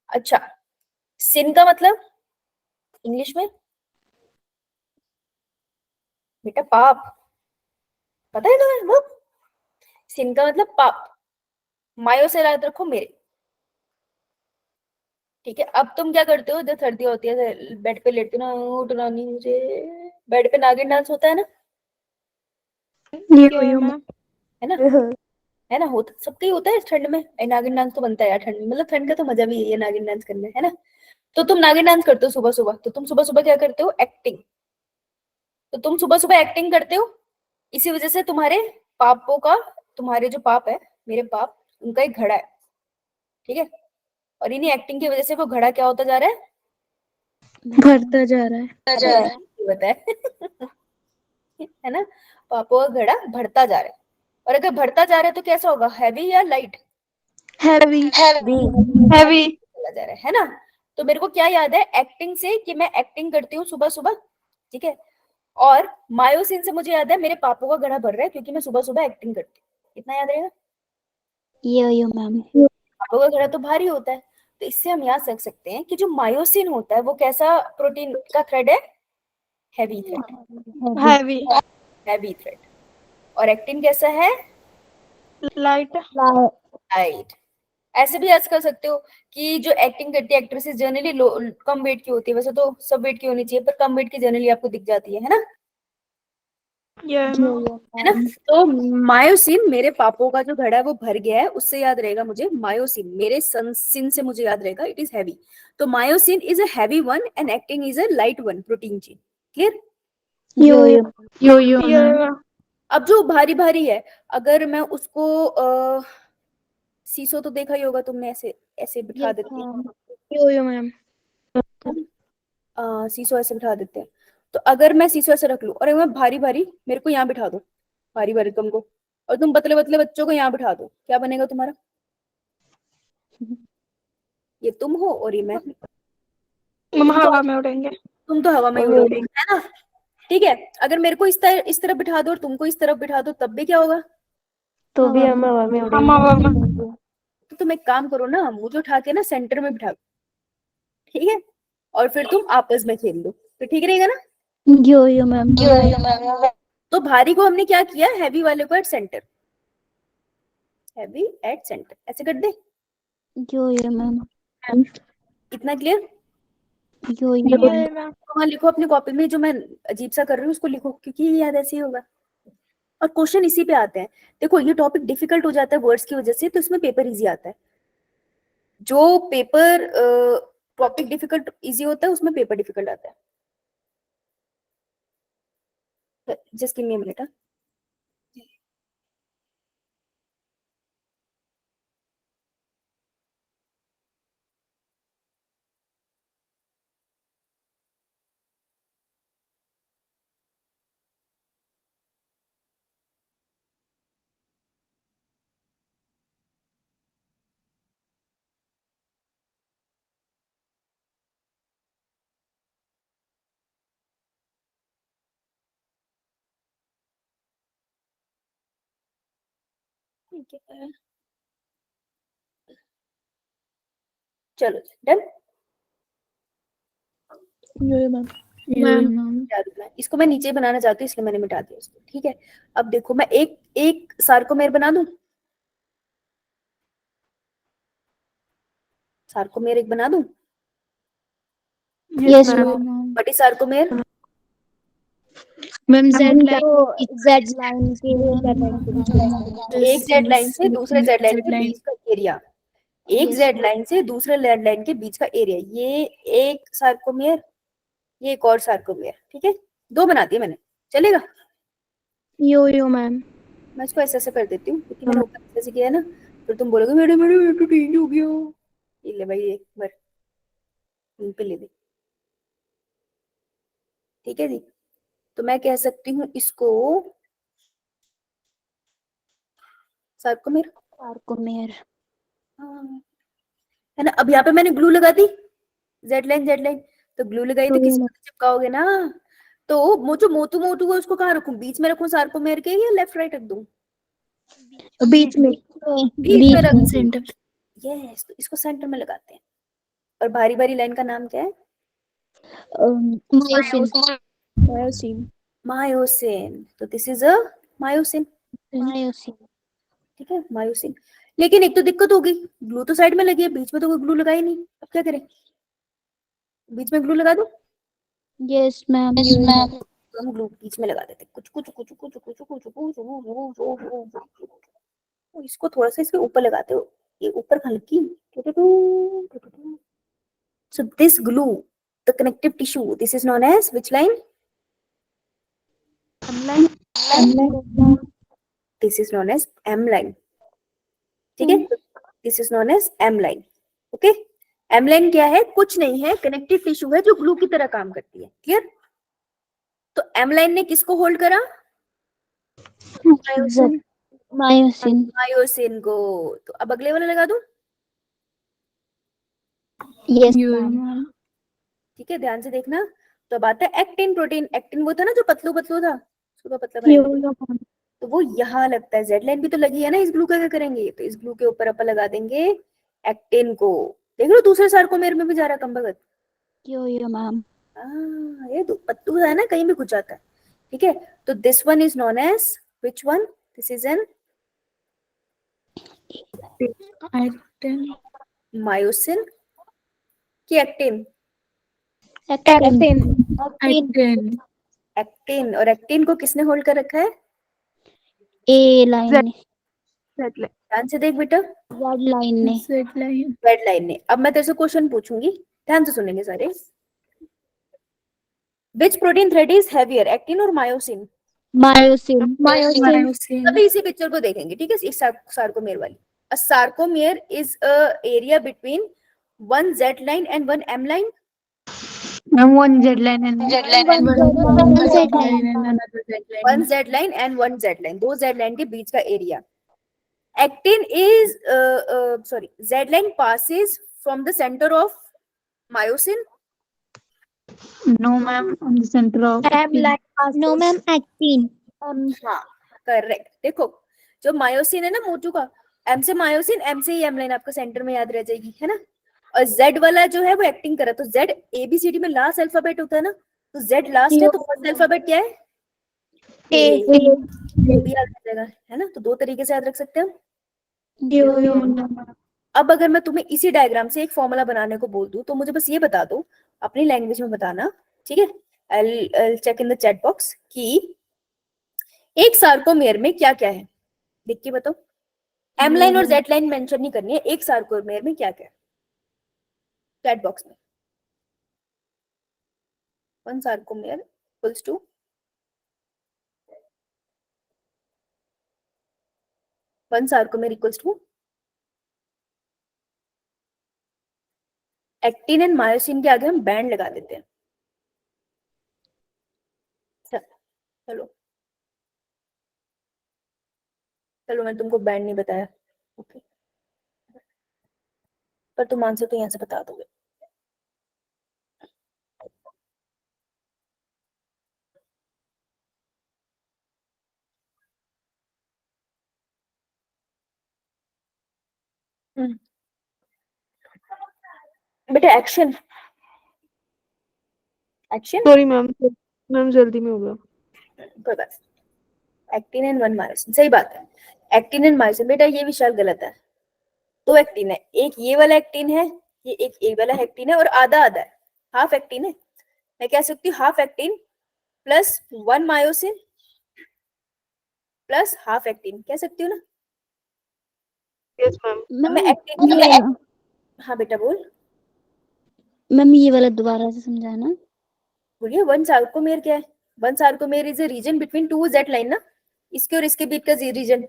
अच्छा, सिन का मतलब इंग्लिश में बेटा पाप, पता है तुम्हें वो, सिन का मतलब पाप। मायो से याद रखो मेरे, ठीक है। अब तुम क्या करते हो जब सर्दी होती है, बेड पे लेटते हो ना, उठ रानी मुझे, बेड पे नागिन डांस होता है ना, यो मैम। है ना, है ना, होता सबका ही होता है ठंड में। नागिन डांस तो बनता है यार ठंड में, मतलब ठंड का तो मजा भी यही है नागिन डांस करना, है ना। तो तुम नागिन डांस करते हो सुबह सुबह, तो तुम सुबह सुबह क्या करते हो, एक्टिंग। तो तुम सुबह सुबह एक्टिंग करते हो, इसी वजह से तुम्हारे पापों का, तुम्हारे जो पाप है, मेरे पाप, उनका एक घड़ा है, ठीक है। और इन्हीं एक्टिंग की वजह से वो घड़ा क्या होता जा रहा है, भरता जा रहा है बताया है ना, पापों का घड़ा भरता जा रहा है। और अगर भरता जा रहा है तो कैसा होगा, हैवी या लाइट, हैवी। Heavy, heavy. चला जा रहा है ना। तो मेरे को क्या याद है एक्टिंग से, कि मैं एक्टिंग करती हूँ सुबह सुबह, ठीक है। और मायोसिन से मुझे याद है मेरे पापों का घड़ा भर रहा है, क्योंकि मैं सुबह सुबह एक्टिंग करती हूँ, इतना याद रहेगा। यो मैम पापों का घड़ा तो भारी होता है, तो इससे हम याद रख सकते हैं कि जो मायोसिन होता है वो कैसा प्रोटीन का थ्रेड है, heavy thread, heavy. Heavy thread. और एक्टिन कैसा है, लाइट। लाइट। ऐसे भी याद कर सकते हो कि जो एक्टिंग करती है एक्ट्रेसेस जनरली कम वेट की होती है, वैसे तो सब वेट की होनी चाहिए, पर कम वेट की जनरली आपको दिख जाती है ना, यो मैम। है ना। तो मायोसिन मेरे पापों का जो घड़ा है वो भर गया है, उससे याद रहेगा मुझे मायोसिन, मेरे सिन से मुझे याद रहेगा इट इज हैवी। तो myosin is a heavy one and acting is a light one protein chain, clear. Yo yo ma'am ma'am. अब जो भारी भारी है, अगर मैं उसको सीसो तो देखा ही होगा तुमने, ऐसे ऐसे बिठा देते हैं, यो मैम। सीसो ऐसे बिठा देते हैं। तो अगर मैं सीसो ऐसे रख लूं और मैं भारी भारी मेरे को यहाँ बिठा दो, भारी भारी तुमको, और तुम पतले पतले बच्चों को यहाँ बिठा दो, क्या बनेगा तुम्हारा? ये तुम हो और ये मैं। हम तुम तो हवा में उड़ेंगे। हवा में ही उड़ोगे, है ना? ठीक है, अगर मेरे को इस तरफ बिठा दो और तुमको इस तरफ बिठा दो तब भी क्या होगा? तो भी हम हवा में हम हवा में। तो तुम एक काम करो ना, मुझे उठा के ना सेंटर में बिठा दो, ठीक है, और फिर तुम आपस में खेल लो, तो ठीक रहेगा ना? Yo ma'am. तो भारी को हमने क्या किया, हैवी वाले को at centre, heavy at centre, ऐसे कर दे। यो मैम। इतना क्लियर? यो वहां लिखो अपनी कॉपी में, जो मैं अजीब सा कर रही हूँ उसको लिखो, क्योंकि ये याद ऐसे ही होगा और क्वेश्चन इसी पे आते हैं। देखो ये टॉपिक डिफिकल्ट हो जाता है वर्ड्स की वजह से, तो इसमें पेपर इजी आता है। जो पेपर टॉपिक डिफिकल्ट इजी होता है उसमें पेपर डिफिकल्ट आता है। Just give me a minute. ठीक है, चलो डन। इसको मैं नीचे बनाना चाहती हूँ इसलिए मैंने मिटा दिया इसको, ठीक है। अब देखो मैं एक एक सार्कोमेर बना दूं, सार्कोमेर एक बना दूं। Yes what is sarcomere? Ma'am Z line के एक जेड लाइन से दूसरे जेड लाइन के बीच का एरिया, एक Yes, जेड लाइन से दूसरे जेड लाइन के बीच का एरिया, ये एक सार्कोमेर, ये एक और सार्कोमेर, ठीक है। दो बना दिए मैंने, चलेगा? यो मैम। मैं इसको ऐसे ऐसे कर देती हूँ क्योंकि मैंने ऊपर ऐसे किया है ना, फिर तुम बोलोगे मैडम मैडम ये तो चेंज हो गया। ये ले भाई एक बार इन पे ले दे, ठीक है जी। तो मैं कह सकती हूँ इसको सार्कोमेर, हाँ, है ना। अब यहाँ पे मैंने ग्लू लगा दी, जेड लाइन, तो ग्लू लगाई तो किसी को तो चिपकाओगे ना। तो वो जो मोटू मोटू है उसको कहाँ रखूं, बीच में रखूं सार्कोमेर के, या लेफ्ट राइट रख दूं? बीच में बीच में रख सेंटर। यस, तो इसको सेंटर में लगाते हैं। और भारी भारी लाइन का नाम क्या है? मायोसिन। तो दिस इज अ मायोसिन, ठीक है, मायोसिन। लेकिन एक तो दिक्कत होगी, ग्लू तो साइड में लगी है, बीच में तो कोई ग्लू लगाई नहीं, अब क्या करें? बीच में ग्लू लगा दूं? Yes ma'am. हम ग्लू बीच में लगा देते, कुछ कुछ कुछ कुछ कुछ कुछ कुछ। इसको थोड़ा सा इसके ऊपर लगाते हो, ये ऊपर हल्की। So this glue, the connective tissue, this is known as which line? This is known as M line, ठीक है। This is known as M line, okay? M line क्या है? कुछ नहीं है, कनेक्टिव टिश्यू है जो ग्लू की तरह काम करती है, क्लियर? तो M line ने किसको होल्ड करा? मायोसिन को। तो अब अगले वाला लगा दूं? यस ठीक है, ध्यान से देखना। तो अब आता है एक्टिन प्रोटीन। एक्टिन वो था ना जो पतलू पतलू था, उसको पतला बनाएंगे, तो वो यहाँ लगता है। जेड लाइन भी तो लगी है ना, इस ग्लू का क्या करेंगे? तो इस ग्लू के ऊपर अपन लगा देंगे एक्टिन को। देख लो दूसरे सार्कोमेर में भी जा रहा कम भगत। यो मैम। ये तो पत्तू है ना, कहीं भी घुस जाता है, ठीक है। तो this one is known as which one? This is an myosin की एक्टिन? एक्टिन। और एक्टिन को किसने होल्ड कर रखा है? ए लाइन ध्यान से देख बेटा, जेड लाइन ने। रेड लाइन ने। अब मैं तेरे से क्वेश्चन पूछूंगी, ध्यान से सुनेंगे सारे। विच protein thread is heavier, actin और मायोसिन? मायोसिन। अभी इसी पिक्चर को देखेंगे, ठीक है, इस सार्कोमेर वाली। A sarcomere is a area between one Z line and one M line. Ma'am, one Z line and one Z line and another Z line. One Z line and one Z line, दो जेड लाइन के बीच का area. Actin is sorry, Z line passes from the center of myosin. No, ma'am, on the center of actin. No, ma'am, actin. हाँ करेक्ट. देखो जो मायोसिन है ना मोटू का, एम से मायोसिन, एम से ही एम लाइन आपका सेंटर में याद रह जाएगी, है ना. और जेड वाला जो है वो एक्टिंग कर रहा है, तो जेड एबीसीडी में लास्ट अल्फाबेट होता है ना, तो जेड लास्ट है, तो फर्स्ट अल्फाबेट क्या है? ए. भी याद रह जाएगा, है ना. तो दो तरीके से याद रख सकते हैं हम. अब अगर मैं तुम्हें इसी डायग्राम से एक फॉर्मूला बनाने को बोल दूं, तो मुझे बस ये बता दो अपनी लैंग्वेज में बताना, ठीक है. I'll check in the chat box कि एक सार्कोमेयर में क्या क्या है, देख के बताओ. एम लाइन और जेड लाइन मेंशन नहीं करनी है, एक सार्कोमेयर में क्या क्या है चैट बॉक्स में. One sarcomere equals to one sarcomere equals to actin and myosin के आगे हम बैंड लगा देते हैं. चलो चलो मैं तुमको बैंड नहीं बताया, ओके, पर तुम आंसर तो यहाँ से बता दोगे. बेटा एक्शन एक्शन. सॉरी मैम जल्दी में हो गया. कोई बात. एक्टिन एंड वन मायोसिन, सही बात है. एक्टिन एंड मायोसिन, बेटा ये विशाल गलत है. दो एक्टिन है, एक ये वाला एक्टिन है, ये एक ये वाला एक्टिन है, और आधा आधा है, हाफ एक्टिन है. मैं कह सकती हूँ half actin plus one myosin plus half actin, कह सकती हूँ ना. Yes ma'am. मैं एक्टिन, हाँ बेटा बोल. मैम ये वाला दोबारा से समझाना. बोलिए. वन सार्कोमेयर क्या है? One sarcomere is a region between two Z line ना, इसके और इसके बीच का रीजन.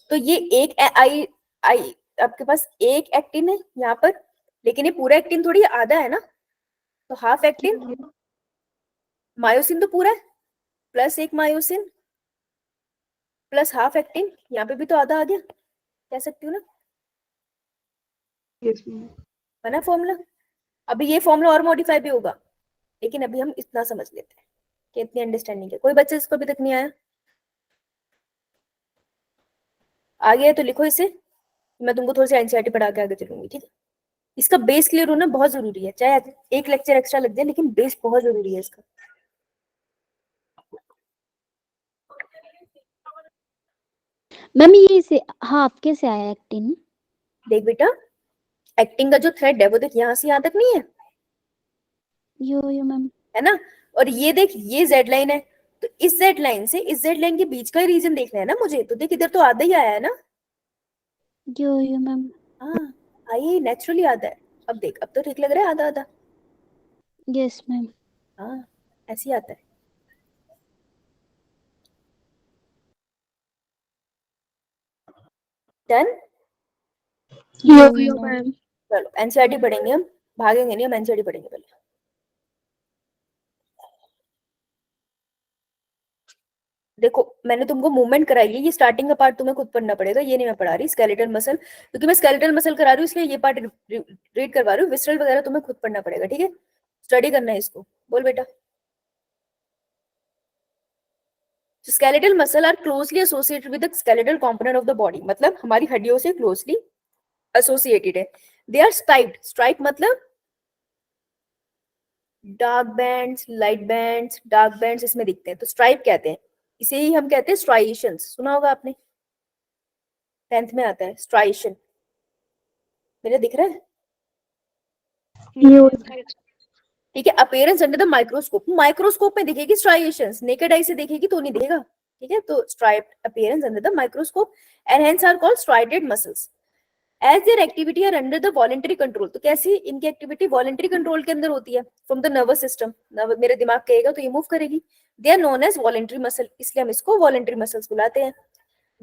तो ये एक आई आई आपके पास एक एक्टिन है यहाँ पर, लेकिन ये पूरा एक्टिन थोड़ी आधा है ना, तो हाफ एक्टिन. मायोसिन तो पूरा है, प्लस एक मायोसिन प्लस हाफ एक्टिन, यहाँ पे भी तो आधा आ गया, कह सकती हूँ ना. Yes ma'am. बना फॉर्मूला. अभी ये फॉर्मूला और मॉडिफाई भी होगा, लेकिन अभी हम इतना समझ लेते हैं कि इतनी अंडरस्टैंडिंग है. कोई बच्चा इसको अभी तक नहीं आया? आ गया तो लिखो इसे, मैं तुमको थोड़ी सी एनसीईआरटी पढ़ा के आगे चलूंगी, ठीक है. इसका बेस क्लियर होना बहुत जरूरी है, चाहे एक लेक्चर एक्स्ट्रा लग जाए, लेकिन बेस बहुत जरूरी है इसका. मैम ये से हाफ कैसे आया एक्टिन? देख बेटा, एक्टिंग का जो थ्रेड है वो देख यहाँ से यहाँ तक नहीं है, यो मैम. है ना. और ये देख ये जेड लाइन है, तो इस जेड लाइन से इस जेड लाइन के बीच का रीजन देखना है ना मुझे. तो देख इधर तो आधा ही आया है ना. Yo ma'am. हाँ आइए, नेचुरली आधा है. अब देख, अब तो ठीक लग रहा है आधा आधा. Yes ma'am. हाँ ऐसे ही आता है. डन. यो मैम. चलो एनसीईआरटी पढ़ेंगे हम, भागेंगे नहीं हम, एनसीईआरटी पढ़ेंगे पहले. देखो मैंने तुमको मूवमेंट कराई है, ये स्टार्टिंग का पार्ट तुम्हें खुद पढ़ना पड़ेगा, ये नहीं मैं पढ़ा रही. स्केलेटल मसल, क्योंकि मैं स्केलेटल मसल करा रही हूँ इसलिए ये पार्ट रीड करवा रही हूँ. विसरल वगैरह तुम्हें खुद पढ़ना पड़ेगा, ठीक है. स्टडी करना है इसको. बोल बेटा. Skeletal muscle are closely associated with the skeletal component of the body, मतलब हमारी हड्डियों से क्लोजली एसोसिएटेड है. They are striped. स्ट्राइप मतलब dark bands, light bands. Dark bands इसमें दिखते हैं तो स्ट्राइप कहते हैं. इसे ही हम कहते हैं स्ट्राइएशंस. सुना होगा आपने, 10th में आता है स्ट्राइएशन. मेरा दिख रहा है, ठीक है. Appearance under the microscope, microscope में दिखेगी स्ट्राइएशंस, नेकेड आई से देखेगी तो नहीं दिखेगा, ठीक है. तो striped appearance under the microscope and hence are called striated muscles as their activity are under the voluntary control. तो कैसी इनकी एक्टिविटी वॉलंटरी कंट्रोल के अंदर होती है, फ्रॉम द नर्वस सिस्टम. मेरे दिमाग कहेगा तो ये मूव करेगी. They are known as voluntary muscle, इसलिए हम इसको वॉलंटरी मसल्स बुलाते हैं.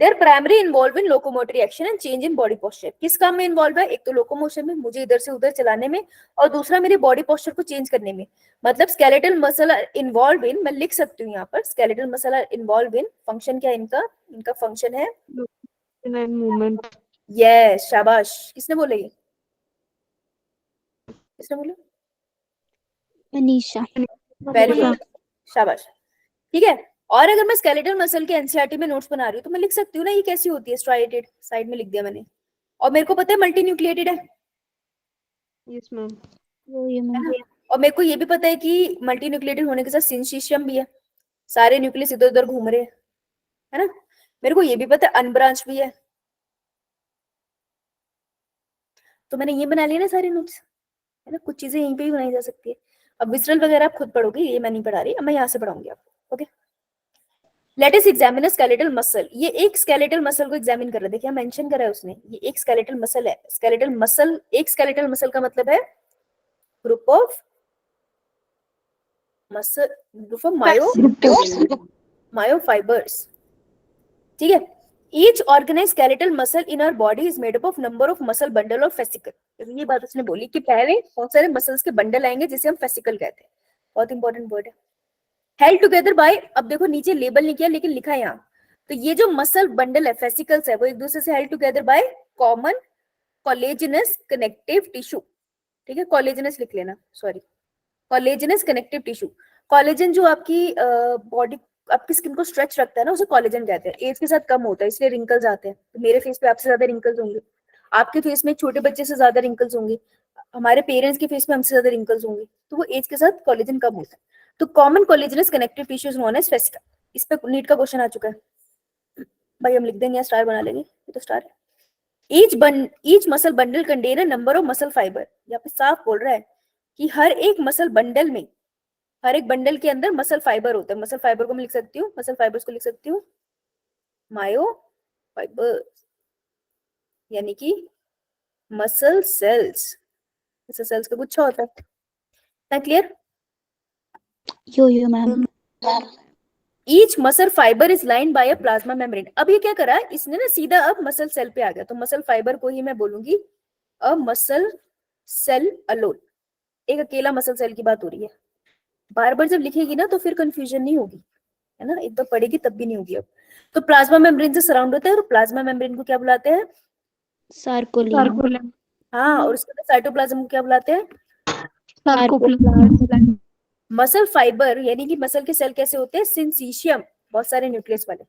They are primary involve in locomotory action and change in body posture. किस काम में इन्वॉल्व है? एक तो लोकोमोशन में, मुझे इधर से उधर चलाने में, और दूसरा मेरे बॉडी पोस्चर को चेंज करने में। मतलब स्केलेटल मसल इन्वॉल्व इन, मैं लिख सकती हूँ यहाँ पर, skeletal muscle involve in, function क्या है इनका? इनका फंक्शन है मूवमेंट। यस, शाबाश। किसने बोला ये? किसने बोला? Anisha. वेरी गुड, शाबाश। ठीक है। और अगर मैं स्केलेटल मसल के एनसीईआरटी में नोट्स बना रही हूँ तो मैं लिख सकती हूँ ना ये कैसी होती है, स्ट्राइएटेड, साइड में लिख दिया मैंने। और मेरे को पता है मल्टी न्यूक्लिएटेड है, यस मैम। ये है मैम. ना? और मेरे को ये भी पता है कि मल्टी न्यूक्लिएटेड होने के साथ सिंचिशियम भी है, सारे न्यूक्लियस इधर उधर घूम रहे हैं, है ना? मेरे को ये भी पता है अनब्रांच भी है। तो मैंने ये बना लिया ना सारे नोट्स, है ना? कुछ चीजें यहीं पे ही बनाई जा सकती है। अब विसरल वगैरह आप खुद पढ़ोगे, ये मैं नहीं पढ़ा रही, अब मैं यहाँ से पढ़ाऊंगी आपको। Okay, let us examine skeletal muscle. ये एक स्केलेटल मसल को एग्जामिन कर रहे हैं, देखिए मेंशन करा है उसने, ये एक स्केलेटल मसल है। स्केलेटल मसल, एक स्केलेटल मसल का मतलब है group of muscle, group of myofibers. ठीक है। Each organize skeletal muscle in our body is made up of number of muscle bundle और फेसिकल। ये बात उसने बोली कि पहले बहुत सारे मसल्स के बंडल आएंगे जिसे हम फेसिकल कहते हैं, बहुत इंपॉर्टेंट वर्ड है। हेल्ड टुगेदर बाय, अब देखो नीचे लेबल नहीं किया लेकिन लिखा है यहाँ, तो ये जो मसल बंडल है, फेसिकल्स है, वो एक दूसरे से held together by common collagenous connective tissue. ठीक है, कोलेजनस लिख लेना, sorry, collagenous connective tissue. Collagen जो आपकी बॉडी, आपकी स्किन को स्ट्रेच रखता है ना, उसे कोलेजन कहते हैं। एज के साथ कम होता है इसलिए रिंकल्स आते हैं। तो मेरे फेस पे आपसे ज्यादा रिंकल्स होंगे, आपके फेस में छोटे बच्चे से ज्यादा रिंकल्स होंगे, हमारे पेरेंट्स के फेस में हमसे ज्यादा रिंकल्स होंगे, तो वो एज के साथ कोलेजन कम होता है। तो common collagenous connective tissue is known as fascia. इस पे नीट का क्वेश्चन आ चुका है भाई, हम लिख देंगे, स्टार बना लेंगे, ये तो स्टार है। Each muscle bundle contain a number of muscle fibre. यहाँ पे साफ बोल रहा है कि हर एक मसल बंडल में, हर एक बंडल के अंदर मसल फाइबर होता है। मसल फाइबर को मैं लिख सकती हूँ, मसल फाइबर्स को लिख सकती हूँ मायो फाइबर्स, यानी कि मसल सेल्स। मसल सेल्स का गुच्छा होता है, clear? Yo, ma'am. Each muscle fibre is line by a plasma membrane. अब ये क्या करा इसने ना, सीधा अब मसल सेल पे आ गया, तो मसल फाइबर को ही मैं बोलूंगी अ मसल सेल अलोन। एक अकेला मसल सेल की बात हो रही है। बार बार जब लिखेगी ना तो फिर कंफ्यूजन नहीं होगी, है ना? एक बार पढ़ेगी तब भी नहीं होगी। अब तो प्लाज्मा मेम्ब्रेन से सराउंड होता है, और प्लाज्मा मेम्ब्रेन को क्या बुलाते हैं? Sarcolemma. हाँ, और उसके बाद साइटोप्लाज्म को क्या बुलाते हैं? Sarcoplasm. मसल फाइबर यानी कि मसल के सेल कैसे होते हैं? सिंसीशियम, बहुत सारे न्यूक्लियस वाले,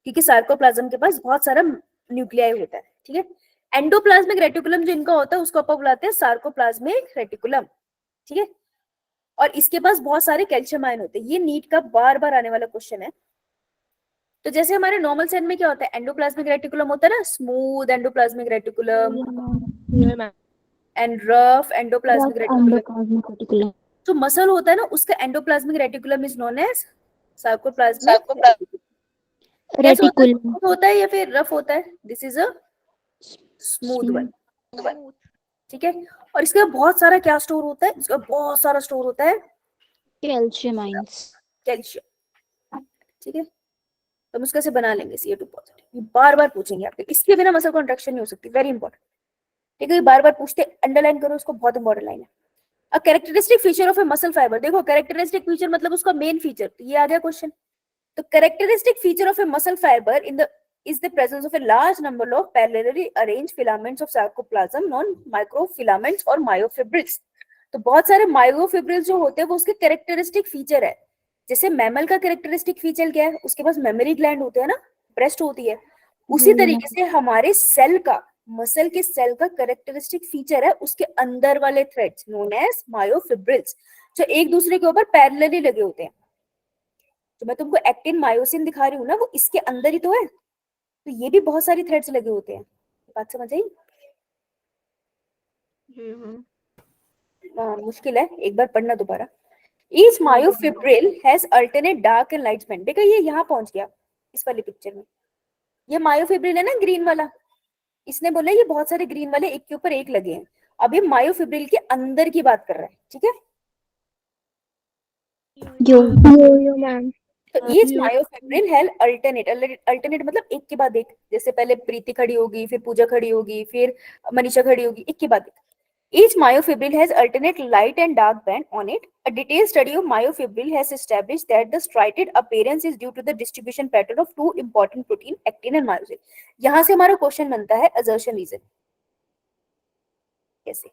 क्योंकि सार्कोप्लाज्म के पास बहुत सारा न्यूक्लियाई होता है। ठीक है। एंडोप्लाज्मिक रेटिकुलम जो इनका होता है उसको अपन बुलाते हैं सार्कोप्लाज्मिक रेटिकुलम। ठीक है। और इसके पास बहुत सारे कैल्शियम आयन होते हैं। ये नीट का बार बार आने वाला क्वेश्चन है। तो जैसे हमारे नॉर्मल सेल में क्या होता है, एंडोप्लाज्मिक रेटिकुलम होता है ना, smooth endoplasmic reticulum and rough endoplasmic reticulum. जो मसल होता है ना उसका endoplasmic reticulum is known as sarcoplasmic कैसा होता है? Reticulum. स्मूथ होता है या फिर रफ होता है? This is a smooth one. ठीक है। और इसका बहुत सारा क्या स्टोर होता है? इसका बहुत सारा स्टोर होता है Calcium ions. कैल्शियम। ठीक है। तो हम उसका से बना लेंगे Ca2 पॉजिटिव। ये बार बार पूछेंगे आपके, इसके बिना मसल कॉन्ट्रैक्शन नहीं हो सकती, वेरी इंपॉर्टेंट। ठीक है, बार बार पूछते, अंडरलाइन करो उसको, बहुत इंपॉर्टेंट लाइन है। A characteristic feature of a muscle fibre. देखो कैरेक्टरिस्टिक फीचर मतलब उसका मेन फीचर, तो ये आ गया क्वेश्चन। तो characteristic feature of a muscle fibre in the is the presence of a large number of parallelly arranged filaments of sarcoplasm known microfilaments or myofibrils। तो बहुत सारे मायोफिब्रिल्स जो होते हैं वो उसके कैरेक्टरिस्टिक फीचर है। जैसे मैमल का कैरेक्टरिस्टिक फीचर क्या है? उसके पास मेमोरी ग्लैंड होते हैं ना, ब्रेस्ट होती है। उसी तरीके से हमारे सेल का, मसल के सेल का कैरेक्टरिस्टिक फीचर है उसके अंदर वाले थ्रेड्स नोन एज मायोफिब्रिल्स, जो एक दूसरे के ऊपर पैरेलली लगे होते हैं। तो मैं तुमको एक्टिन मायोसिन दिखा रही हूँ ना, वो इसके अंदर ही तो है, तो ये भी बहुत सारी थ्रेड्स लगे होते हैं। बात समझ आई? मुश्किल है, एक बार पढ़ना दोबारा। Each myofibril has alternate dark and light band। देखो ये यहाँ पहुंच गया इस वाली पिक्चर में। ये मायोफिब्रिल है ना, ग्रीन वाला, इसने बोला ये बहुत सारे ग्रीन वाले एक के ऊपर एक लगे हैं। अब ये मायोफिब्रिल के अंदर की बात कर रहा है। ठीक है। Yo, ma'am. तो each myofibril has alternate, alternate मतलब एक के बाद एक, जैसे पहले प्रीति खड़ी होगी, फिर पूजा खड़ी होगी, फिर मनीषा खड़ी होगी, एक के बाद एक. Each myofibril has alternate light and dark band on it. A detailed study of myofibril has established that the striated appearance is due to the distribution pattern of two important protein, actin and myosin. यहाँ से हमारा क्वेश्चन बनता है assertion reason. कैसे?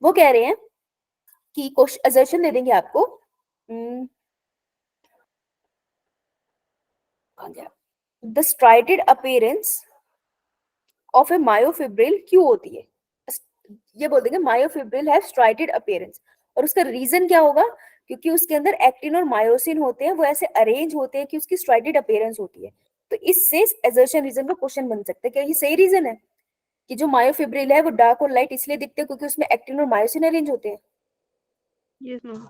वो कह रहे हैं कि assertion दे देंगे आपको. The striated appearance of a myofibril क्यों होती है? ये बोल देंगे मायोफिब्रिल हैव स्ट्राइटेड अपीयरेंस, और उसका रीजन क्या होगा? क्योंकि उसके अंदर एक्टिन और मायोसिन होते हैं, वो ऐसे अरेंज होते हैं कि उसकी स्ट्राइटेड अपीयरेंस होती है. तो इससे असर्शन रीजन का क्वेश्चन बन सकता है. क्या ये सही रीजन है कि जो मायोफिब्रिल है वो डार्क और लाइट इसलिए दिखते हैं क्योंकि उसमें एक्टिन और मायोसिन अरेंज होते हैं? Yes ma'am.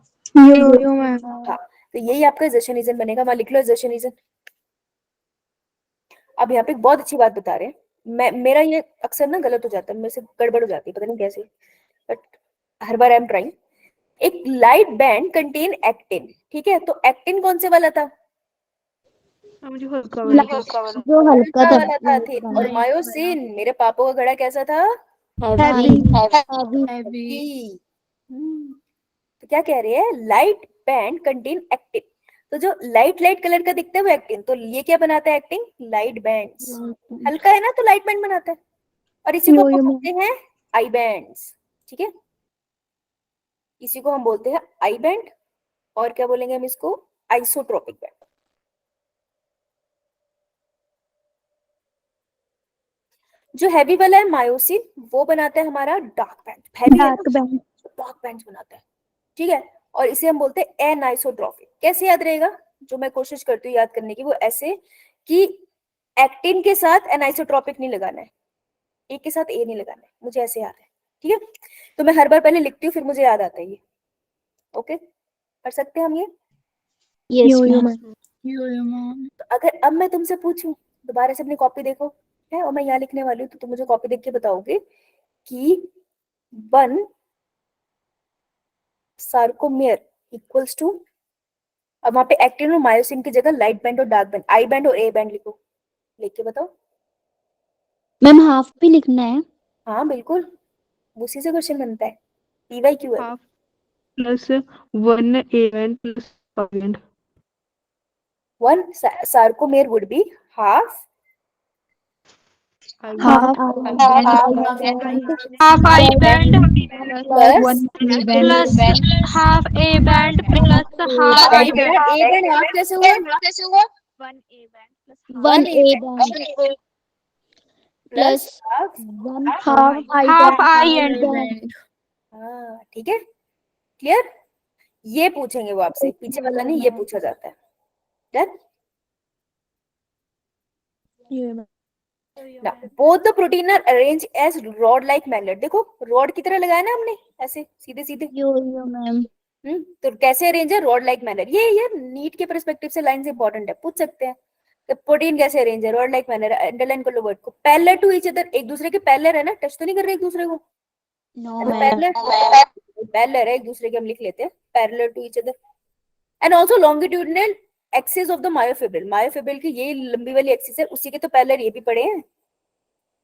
हाँ, तो यही आपका असर्शन रीजन बनेगा. वहां लिख लो असर्शन रीजन. अब यहाँ पे बहुत अच्छी बात बता रहे हैं. मेरा ये अक्सर ना गलत हो जाता है, मेरे से गड़बड़ हो जाती है, पता नहीं कैसे, but her bar I am trying. एक लाइट बैंड कंटेन एक्टिन, ठीक है? तो एक्टिन कौन से वाला था? मुझे हल्का वाला. जो हल्का था वाला था थे. और मायोसिन, मेरे पापा का घड़ा कैसा था? हैवी. तो क्या कह रहे हैं? Light band contain actin. तो जो लाइट लाइट कलर का दिखता है वो एक्टिन. तो ये क्या बनाता है? Actin light bands. हल्का है ना तो लाइट बैंड बनाता है, और इसी को हम बोलते हैं आई बैंड्स. ठीक है, इसी को हम बोलते हैं आई बैंड. और क्या बोलेंगे हम इसको? Isotropic band. जो हैवी वाला है मायोसिन, वो बनाता है हमारा डार्क बैंड. हैवी है ना, डार्क बैंड बनाता है. ठीक है, और इसे हम बोलते हैं एनाइसोट्रोपिक. कैसे याद रहेगा? जो मैं कोशिश करती हूँ याद करने की, वो ऐसे कि एक्टिन के साथ एनाइसोट्रोपिक नहीं लगाना है, ए के साथ ए नहीं लगाना है. मुझे ऐसे याद है. ठीक है, तो मैं हर बार पहले लिखती हूँ, फिर मुझे याद आता है ये. ओके, कर सकते हैं हम ये? तो अगर अब मैं तुमसे पूछूं, दोबारा से अपनी कॉपी देखो है, और मैं यहाँ लिखने वाली हूँ, तो तुम मुझे कॉपी देख के बताओगे कि 1 सार्कोमेयर इक्वल्स टू, अब वहां पे एक्टिन और मायोसिन की जगह लाइट बैंड और डार्क बैंड, आई बैंड और ए बैंड लिखो. लिख के बताओ. मैम हाफ भी लिखना है? हाँ बिल्कुल, उसी से क्वेश्चन बनता है. पीवाईक्यू है. Half plus 1 A band plus band. 1 sarcomere would be half half I band plus plus half A band plus half I band. A band half कैसे हुआ? 1 A band plus plus half. Half I and हाँ ठीक है, क्लियर. ये पूछेंगे वो आपसे, पीछे वाला नहीं, ये पूछा जाता है. Done. Now, both the protein are arranged as rod-like manner. देखो रॉड की तरह लगाया ना हमने, ऐसे सीधे सीधे. मैम. तो कैसे अरेंज है? Rod like manner. ये नीट के परस्पेक्टिव से लाइन से इंपॉर्टेंट है, पूछ सकते हैं. तो प्रोटीन कैसे अरेंज है? Rod like manner. अंडरलाइन कर लो वर्ड को. पैरेलल टू ईच अदर, एक दूसरे के पैरेलल है ना, टच तो नहीं कर रहे एक दूसरे को. नो पैरेलल है एक दूसरे के, हम लिख लेते हैं parallel to each other. And also longitudinal axis of the myofibril. Myofibril की ये लंबी वाली एक्सिस है, उसी के तो पैरेलल ये भी पड़े हैं.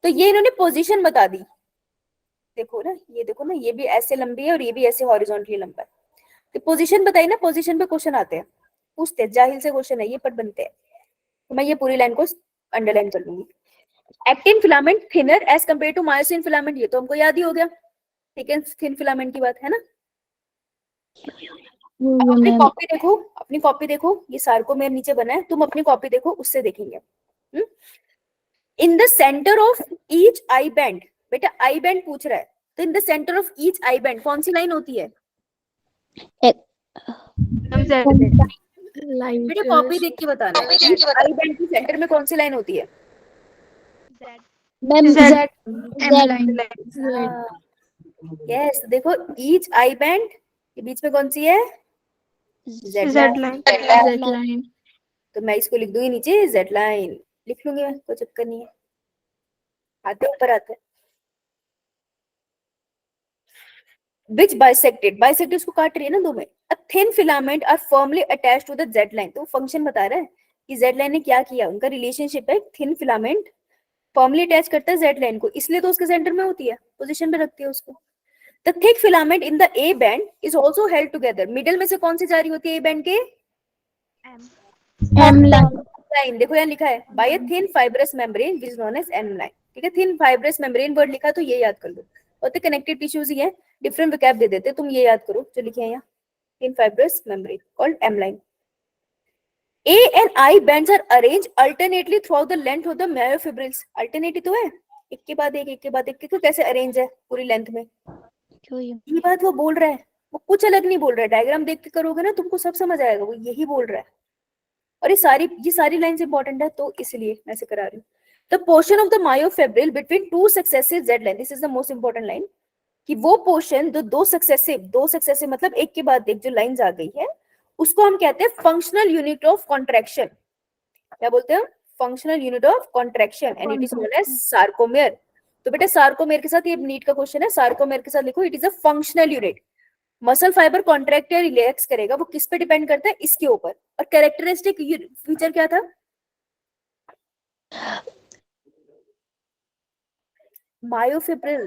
तो ये इन्होंने पोजीशन बता दी. देखो ना, ये देखो ना, ये भी ऐसे लंबी है और ये भी ऐसे हॉरिजॉन्टली लंबा है. तो पोजीशन बताई ना, पोजीशन पे क्वेश्चन आते हैं, पूछते हैं, जाहिल से क्वेश्चन है ये, पर बनते हैं. तो मैं ये पूरी लाइन को अंडरलाइन कर लूंगी. Actin filament thinner as compare to myosin filament, ये तो हमको याद ही हो गया. ठीक है, थिन फिलामेंट की बात है ना. अब अपनी कॉपी देखो, अपनी कॉपी देखो, ये सार्कोमेयर नीचे बना है, तुम अपनी कॉपी देखो, उससे देखेंगे. In the centre of each I band, बेटा आई बैंड पूछ रहा है, तो in the centre of each I band कौन सी लाइन होती है? बेटा कॉपी देख के बताना. आई बैंड के सेंटर में कौन सी लाइन होती है? मैम यस, देखो ईच आई बैंड के बीच में कौन सी है? Z line. तो मैं इसको लिख दूंगी नीचे जेड लाइन, लिख लूंगी मैं, कोई चक्कर नहीं है. आते ऊपर आते हैं. विच बाइसेक्टेड, बाइसेक्टेड इसको काट रही है ना दो में, A thin filament are firmly attached to the Z line. तो फंक्शन बता रहा है कि Z line ने क्या किया, उनका रिलेशनशिप है, थिन फिलामेंट फर्मली अटैच करता है Z line को, इसलिए तो उसके सेंटर में होती है, पोजीशन पे रखती है उसको. The thick filament in the A band is also held together. Middle में से कौन सी जा रही होती है A band के? M line. लाइन. देखो यहाँ लिखा है by a thin fibrous membrane which is known as M line. ठीक है, thin fibrous membrane वर्ड लिखा तो ये याद कर लो. और तो कनेक्टेड टिश्यूज ही है, डिफरेंट वोकैब दे देते, तुम ये याद करो जो लिखे हैं यहाँ. thin fibrous membrane called M line. A and I bands are arranged alternately throughout the length of the myofibrils. Alternate तो है, एक के बाद एक के बाद एक, तो कैसे अरेंज है पूरी लेंथ में, ये बात वो बोल रहा है, वो कुछ अलग नहीं बोल रहा है. डायग्राम देख के करोगे ना तुमको सब समझ आएगा, वो यही बोल रहा है. और ये सारी लाइंस इंपॉर्टेंट है तो इसलिए मैं ऐसे करा रही हूँ. The portion of the myofibril between two successive Z line, this is the most important line, कि वो पोर्शन दो सक्सेसिव मतलब एक के बाद एक जो लाइंस आ गई है, उसको हम कहते हैं फंक्शनल यूनिट ऑफ कॉन्ट्रैक्शन. क्या बोलते हैं? Functional unit of contraction, and it is known as sarcomere. तो बेटा सार्कोमेयर के साथ, ये नीट का क्वेश्चन है, सार्कोमेयर के साथ लिखो it is a functional unit. Muscle fibre contract या रिलैक्स करेगा, वो किस पे डिपेंड करता है? इसके ऊपर. और कैरेक्टरिस्टिक फीचर क्या था? मायोफिब्रिल्स.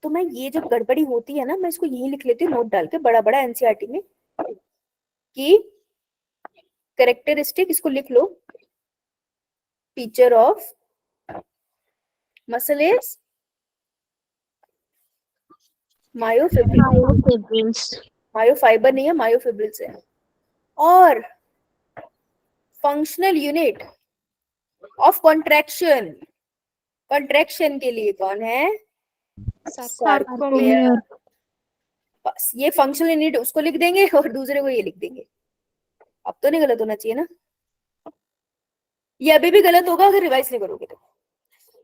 तो मैं ये जो गड़बड़ी होती है ना, मैं इसको यही लिख लेती हूँ नोट डाल के बड़ा बड़ा एनसीईआरटी में, कि कैरेक्टरिस्टिक, इसको लिख लो, feature of muscle is myofibrils. Myofibre नहीं है, मायोफिब्रिल्स है. और functional unit of contraction, contraction के लिए कौन है? सार्कोमेयर. बस ये फंक्शनल यूनिट उसको लिख देंगे और दूसरे को ये लिख देंगे. अब तो नहीं गलत होना चाहिए ना, ये अभी भी गलत होगा अगर रिवाइज नहीं करोगे तो.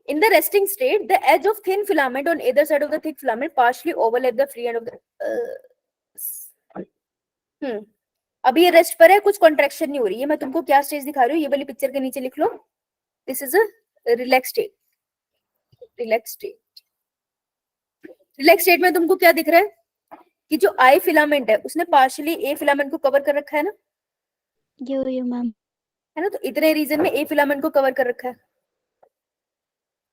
In the resting state, the edge of thin filament on either side of the thick filament partially overlap the free end of the. अभी ये रेस्ट पर है, कुछ कॉन्ट्रैक्शन नहीं हो रही है. मैं तुमको क्या स्टेज दिखा रही हूँ, ये वाली पिक्चर के नीचे लिख लो, this is a relax state. Relax state, relax state में तुमको क्या दिख रहा है कि जो आई फिलामेंट है उसने पार्शियली ए फिलामेंट को कवर कर रखा है ना, यो मैम, है ना. तो इतने रीजन में ए फिलामेंट को कवर कर रखा है,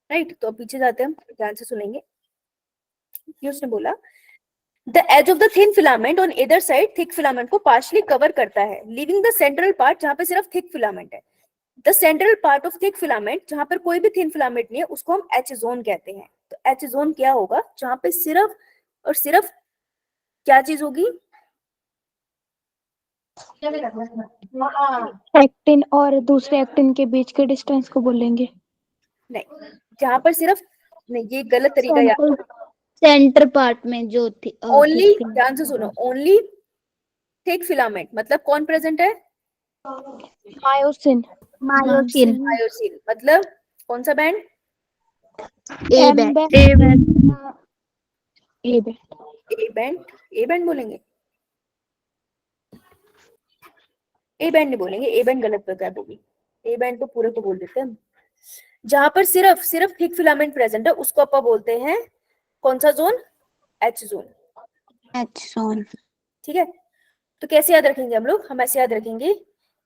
राइट. तो अब पीछे जाते हैं, हम ध्यान से सुनेंगे. ये उसने बोला the edge of the thin filament on either side thick filament को पार्शियली कवर करता है, लीविंग द सेंट्रल पार्ट जहां पे सिर्फ थिक फिलामेंट है. The central part of thick filament जहां पर कोई भी थिन फिलामेंट नहीं है उसको हम एच जोन कहते हैं. तो एच जोन क्या होगा? जहां पे सिर्फ और सिर्फ क्या चीज होगी? एक्टिन और दूसरे एक्टिन के बीच के डिस्टेंस को बोलेंगे. नहीं, जहां पर सिर्फ, नहीं ये गलत तरीका याद. सेंटर पार्ट में जो थी, ओनली, ध्यान से सुनो, ओनली थिक फिलामेंट मतलब कौन प्रेजेंट है? मायोसिन. मायोसिन. मायोसिन मतलब कौन सा band? A band. A band. A band बोलेंगे, ए बैंड नहीं बोलेंगे, ए बैंड गलत बता होगी. ए बैंड तो पूरे को बोल देते हैं हम. जहां पर सिर्फ थिक फिलामेंट प्रेजेंट है उसको अपन बोलते हैं कौन सा zone? H zone. H zone. ठीक है. तो कैसे याद रखेंगे हम लोग? हम ऐसे याद रखेंगे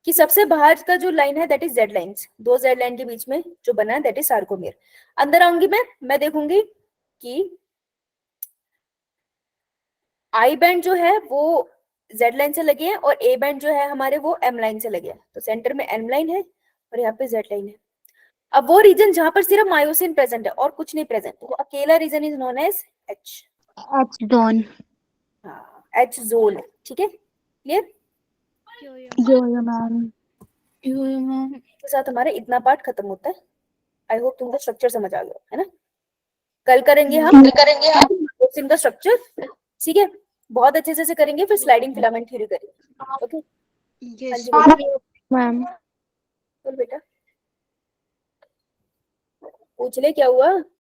कि सबसे बाहर का जो लाइन है दैट इज जेड लाइंस, दो जेड लाइन के बीच में जो बना है दैट इज सार्कोमेयर. अंदर आऊंगी मैं देखूंगी कि आई बैंड जो है वो जेड लाइन से लगे हैं और ए बैंड जो है हमारे वो एम लाइन से लगे हैं. तो सेंटर में एम लाइन है और यहाँ पे जेड लाइन है. अब वो रीजन जहां पर सिर्फ मायोसिन प्रेजेंट है और कुछ नहीं प्रेजेंट, वो अकेला region is known as H. H zone. हाँ, एच जोन. ठीक है, क्लियर? Yo ma'am. के साथ हमारा इतना पार्ट खत्म होता है. आई होप तुमको स्ट्रक्चर समझ आ गया है ना. कल करेंगे हम मायोसिन का स्ट्रक्चर. ठीक है, बहुत अच्छे से करेंगे, फिर स्लाइडिंग फिलामेंट थ्योरी करेंगे. Okay ma'am. बोल बेटा, पूछ ले क्या हुआ?